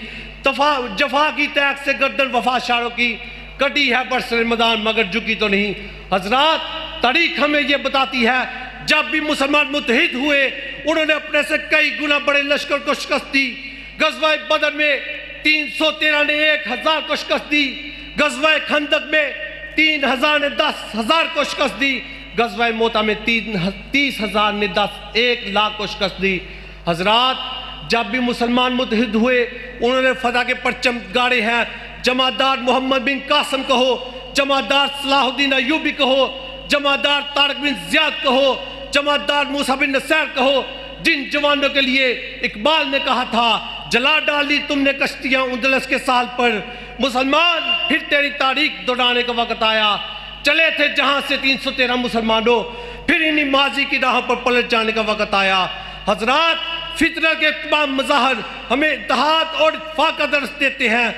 جفا کی تیغ سے گردن وفا شاروں کی کٹی ہے برسر میدان مگر جھکی تو نہیں. حضرات، تاریخ ہمیں یہ بتاتی ہے جب بھی مسلمان متحد ہوئے انہوں نے اپنے سے کئی گنا بڑے لشکر کو شکست دی. غزوہ بدر میں 313 نے 1000 کو شکست دی، غزوہ خندق میں 3000 نے 10,000 کو شکست دی، غزوہ موتا میں 30,000 نے 1,00,000 کو شکست دی. حضرات، جب بھی مسلمان متحد ہوئے انہوں نے فتح کے پرچم گاڑے ہیں. جمعدار محمد بن قاسم کہو، جمعدار صلاح الدین ایوبی کہو، جمعدار طارق بن زیاد کہو، جمعدار موسیٰ بن نصیر کہو، جن جوانوں کے لیے اقبال نے کہا تھا جلا ڈالی تم نے کشتیاں اندلس کے سال پر، مسلمان پھر تیری تاریخ دہرانے کا وقت آیا. چلے تھے جہاں سے 313 مسلمانوں، پھر انہی ماضی کی راہوں پر پلٹ جانے کا وقت آیا. حضرات، فطرت کے تمام مظاہر ہمیں اتحاد اور اتفاق کا درس دیتے ہیں.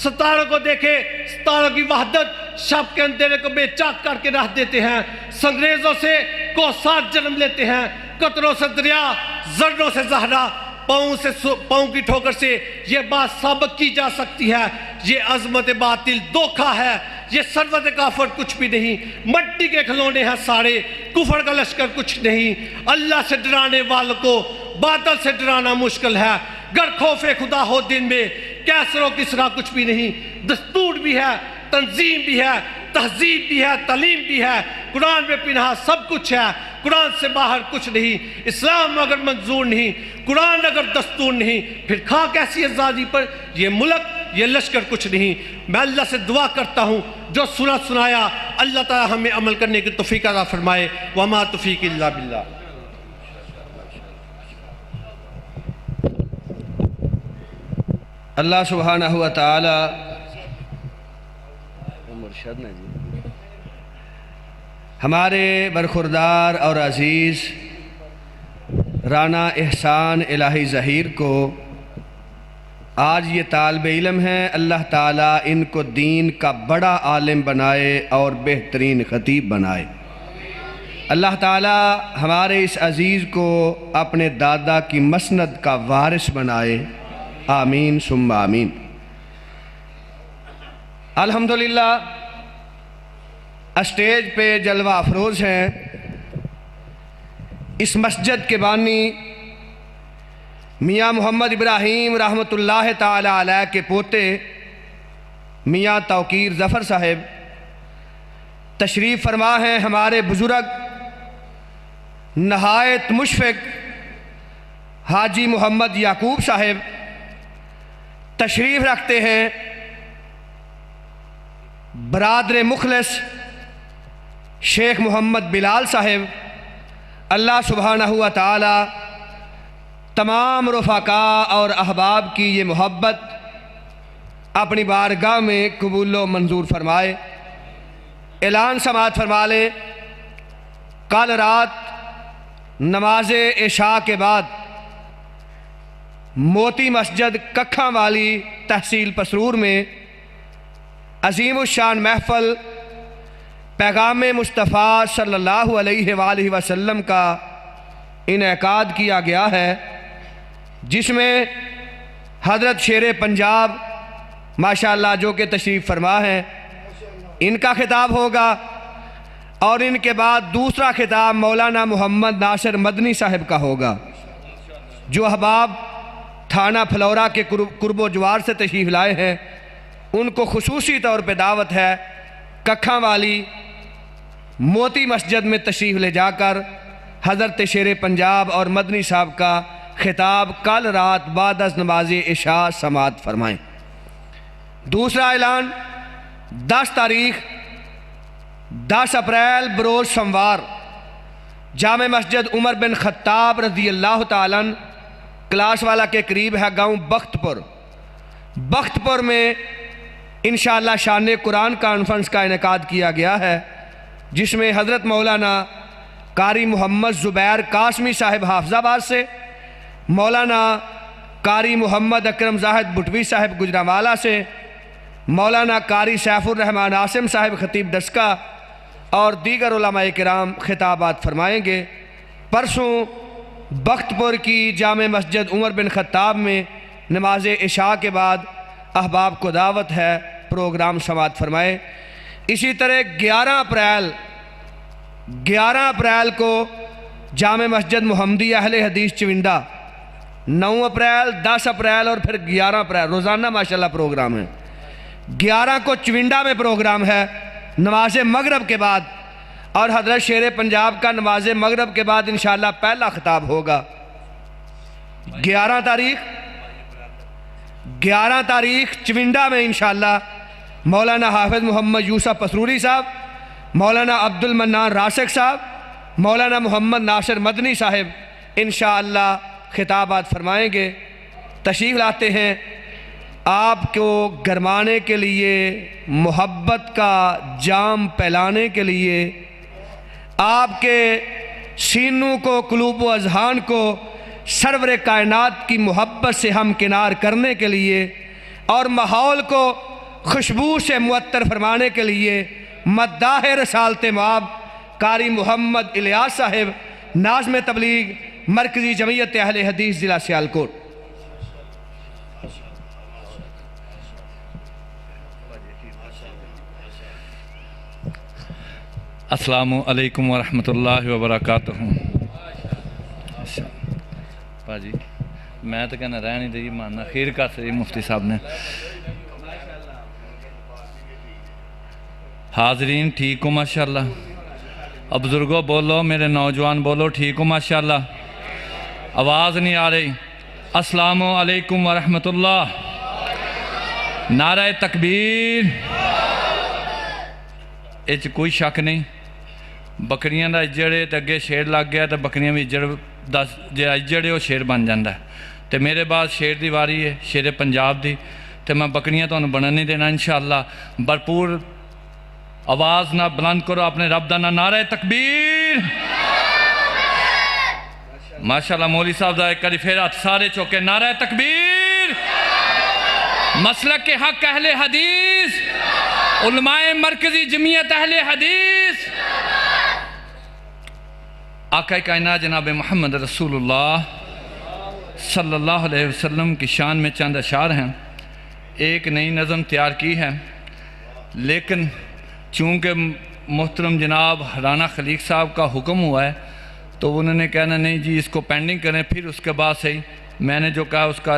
ستاروں کو دیکھے، ستاروں کی وحدت شب کے اندھیرے کو بے چاک کر کے رکھ دیتے ہیں. سنگریزوں سے کوثر جنم لیتے ہیں، قطروں سے دریا، ذروں سے زہرا. پاؤں کی ٹھوکر سے یہ بات ثابت کی جا سکتی ہے یہ عظمت باطل دھوکہ ہے، یہ ثروت کافر کچھ بھی نہیں، مٹی کے کھلونے ہیں سارے، کفر کا لشکر کچھ نہیں. اللہ سے ڈرانے والوں کو باطل سے ڈرانا مشکل ہے. گر خوف خدا ہو دن میں کیسر و کسرا کچھ بھی نہیں. دستور بھی ہے، تنظیم بھی ہے، تہذیب بھی ہے، تعلیم بھی ہے. قرآن میں پنہا سب کچھ ہے، قرآن سے باہر کچھ نہیں. اسلام اگر منظور نہیں، قرآن اگر دستور نہیں، پھر کھا کیسی آزادی پر یہ ملک، یہ لشکر کچھ نہیں. میں اللہ سے دعا کرتا ہوں جو سنایا اللہ تعالی ہمیں عمل کرنے کی توفیق عطا فرمائے. وما توفیق الا باللہ. اللہ سبحانہ و تعالی ہمارے برخوردار اور عزیز رانا احسان الہی ظہیر کو، آج یہ طالب علم ہیں، اللہ تعالیٰ ان کو دین کا بڑا عالم بنائے اور بہترین خطیب بنائے. اللہ تعالیٰ ہمارے اس عزیز کو اپنے دادا کی مسند کا وارث بنائے. آمین ثم آمین. الحمدللہ اسٹیج پہ جلوہ افروز ہیں اس مسجد کے بانی میاں محمد ابراہیم رحمۃ اللہ تعالی علیہ کے پوتے میاں توقیر ظفر صاحب. تشریف فرما ہیں ہمارے بزرگ نہایت مشفق حاجی محمد یعقوب صاحب. تشریف رکھتے ہیں برادر مخلص شیخ محمد بلال صاحب. اللہ سبحانہ و تعالی تمام رفقاء اور احباب کی یہ محبت اپنی بارگاہ میں قبول و منظور فرمائے. اعلان سماعت فرما لیں. کل رات نماز عشاء کے بعد موتی مسجد ککھاں والی تحصیل پسرور میں عظیم الشان محفل پیغام مصطفیٰ صلی اللہ علیہ وآلہ وسلم کا انعقاد کیا گیا ہے، جس میں حضرت شیر پنجاب ماشاءاللہ جو کہ تشریف فرما ہیں ان کا خطاب ہوگا، اور ان کے بعد دوسرا خطاب مولانا محمد ناصر مدنی صاحب کا ہوگا. جو احباب تھانہ فلورا کے قرب و جوار سے تشریف لائے ہیں ان کو خصوصی طور پہ دعوت ہے ککھاں والی موتی مسجد میں تشریف لے جا کر حضرت شیر پنجاب اور مدنی صاحب کا خطاب کل رات بعد از نماز عشاء سماعت فرمائیں. دوسرا اعلان 10 تاریخ 10 اپریل بروز سموار جامع مسجد عمر بن خطاب رضی اللہ تعالیٰ عنہ کلاس والا کے قریب ہے گاؤں بخت پور میں انشاءاللہ شان قرآن کانفرنس کا انعقاد کیا گیا ہے، جس میں حضرت مولانا قاری محمد زبیر قاسمی صاحب حافظ آباد سے، مولانا قاری محمد اکرم زاہد بٹوی صاحب گجرانوالہ سے، مولانا قاری سیف الرحمن عاصم صاحب خطیب ڈسکا اور دیگر علماء کرام خطابات فرمائیں گے۔ پرسوں بخت پور کی جامع مسجد عمر بن خطاب میں نماز عشاء کے بعد احباب کو دعوت ہے، پروگرام سماعت فرمائیں۔ اسی طرح 11 اپریل کو جامع مسجد محمدیہ اہل حدیث چونڈا، 9 اپریل، 10 اپریل اور پھر 11 اپریل روزانہ ماشاءاللہ پروگرام ہے۔ 11 کو چونڈا میں پروگرام ہے نماز مغرب کے بعد، اور حضرت شیر پنجاب کا نماز مغرب کے بعد انشاءاللہ پہلا خطاب ہوگا۔ 11 تاریخ چونڈا میں انشاءاللہ مولانا حافظ محمد یوسف پسروری صاحب، مولانا عبد المنان راسق صاحب، مولانا محمد ناصر مدنی صاحب انشاءاللہ خطابات فرمائیں گے۔ تشریف لاتے ہیں آپ کو گرمانے کے لیے، محبت کا جام پھیلانے کے لیے، آپ کے سینوں کو، قلوب و اذہان کو سرور کائنات کی محبت سے ہم کنار کرنے کے لیے اور ماحول کو خوشبو سے معطر فرمانے کے لیے مداح رسالت مآب قاری محمد الیاس صاحب، ناظم تبلیغ مرکزی جمعیت اہل حدیث ضلع سیالکوٹ۔ السلام علیکم ورحمۃ اللہ وبرکاتہ۔ باجی میں تو کہنا رہ نہیں دئی ماننا خیر کا سے مفتی صاحب نے۔ حاضرین ٹھیک ہو ماشاءاللہ؟ اب بزرگوں بولو، میرے نوجوان بولو، ٹھیک ہو ماشاءاللہ؟ آواز نہیں آ رہی۔ السلام علیکم ورحمۃ اللہ۔ نعرہ تکبیر۔ اچ کوئی شک نہیں، بکریاں دا اجڑے تے اگے شیر لگ گیا تے بکریاں بھی جے اجڑے وہ شیر بن جاندہ ہے۔ تے میرے بعد شیر دی واری ہے، شیر پنجاب دی، تے میں بکریاں تو انہوں بنن نہیں دینا انشاءاللہ۔ بھرپور آواز نہ بلند کرو اپنے رب دا نعرہ تکبیر۔ ماشاءاللہ مولی صاحب دا ایک کری پھیرات سارے چوکے نعرہ تکبیر۔ مسلک کے حق اہل حدیث، علماء مرکزی جمعیت اہل حدیث، آقا کائنات جناب محمد رسول اللہ صلی اللہ علیہ وسلم کی شان میں چند اشعار ہیں۔ ایک نئی نظم تیار کی ہے، لیکن چونکہ محترم جناب رانا خلیق صاحب کا حکم ہوا ہے تو انہوں نے کہنا نہیں جی اس کو پینڈنگ کریں، پھر اس کے بعد صحیح میں نے جو کہا اس کا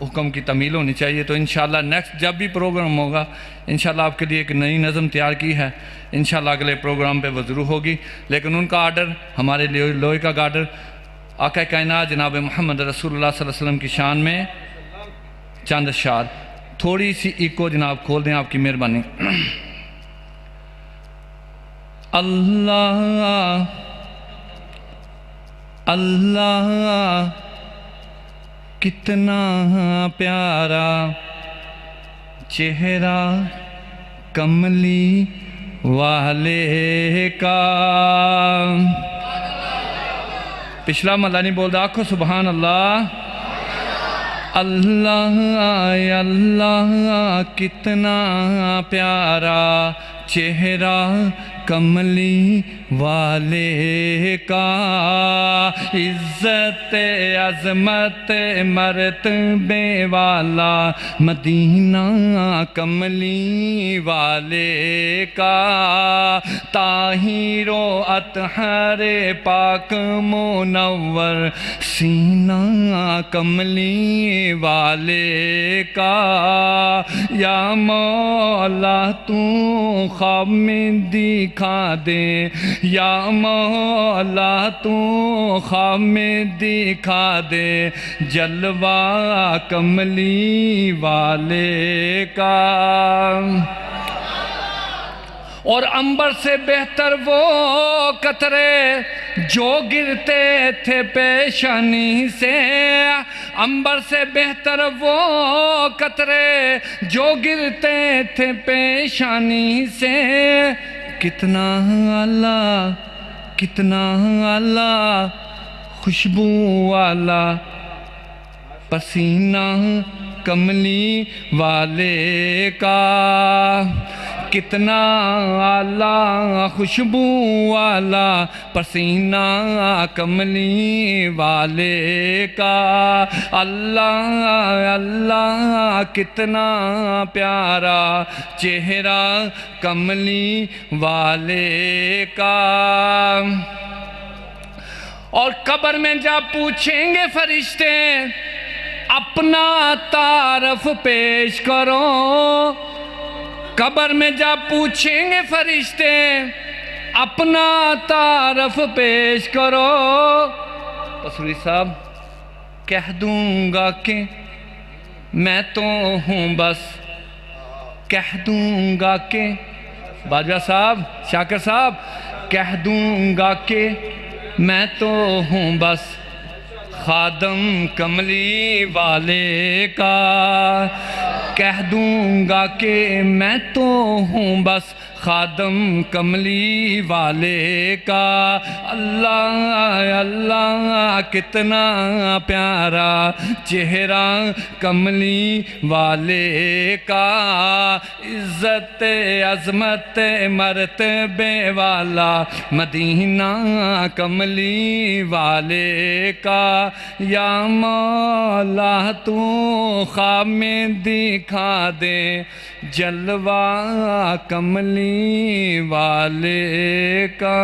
حکم کی تعمیل ہونی چاہیے۔ تو انشاءاللہ نیکسٹ جب بھی پروگرام ہوگا انشاءاللہ آپ کے لیے ایک نئی نظم تیار کی ہے، انشاءاللہ اگلے پروگرام پہ وہ ضرور ہوگی، لیکن ان کا آرڈر ہمارے لیے لوہے کا آرڈر، آقا کائنات جناب محمد رسول اللہ صلی اللہ علیہ وسلم کی شان میں چند اشعار۔ تھوڑی سی ایکو جناب کھول دیں آپ کی مہربانی۔ اللہ اللہ کتنا پیارا چہرہ کملی والے کا۔ پچھلا ملہ نہیں بول رہا، آکھو سبحان اللہ۔ اللہ اللہ کتنا پیارا چہرہ کملی والے کا، عزت عظمت مرتبے والا مدینہ کملی والے کا، طاہر و اطہر پاک منور سینہ کملی والے کا، یا مولا تو خواب میں دکھا دے، یا مولا تو خواب میں دکھا دے جلوہ کملی والے کا۔ اور عنبر سے بہتر وہ قطرے جو گرتے تھے پیشانی سے، عنبر سے بہتر وہ قطرے جو گرتے تھے پیشانی سے، کتنا اللہ کتنا اعلیٰ خوشبو والا پسینہ کملی والے کا، کتنا اعلیٰ خوشبو والا پسینہ کملی والے کا، اللہ اللہ کتنا پیارا چہرہ کملی والے کا۔ اور قبر میں جا پوچھیں گے فرشتے اپنا تعارف پیش کرو، قبر میں جا پوچھیں گے فرشتے اپنا تعارف پیش کرو، پسوری صاحب کہہ دوں گا کہ میں تو ہوں بس، کہہ دوں گا کہ باجوہ صاحب شاکر صاحب کہہ دوں گا کہ میں تو ہوں بس خادم کملی والے کا، کہہ دوں گا کہ میں تو ہوں بس خادم کملی والے کا، اللہ اللہ کتنا پیارا چہرہ کملی والے کا، عزت عظمت مرتبے والا مدینہ کملی والے کا، یا مولا تو خواب میں دکھا دے جلوہ کملی والے کا۔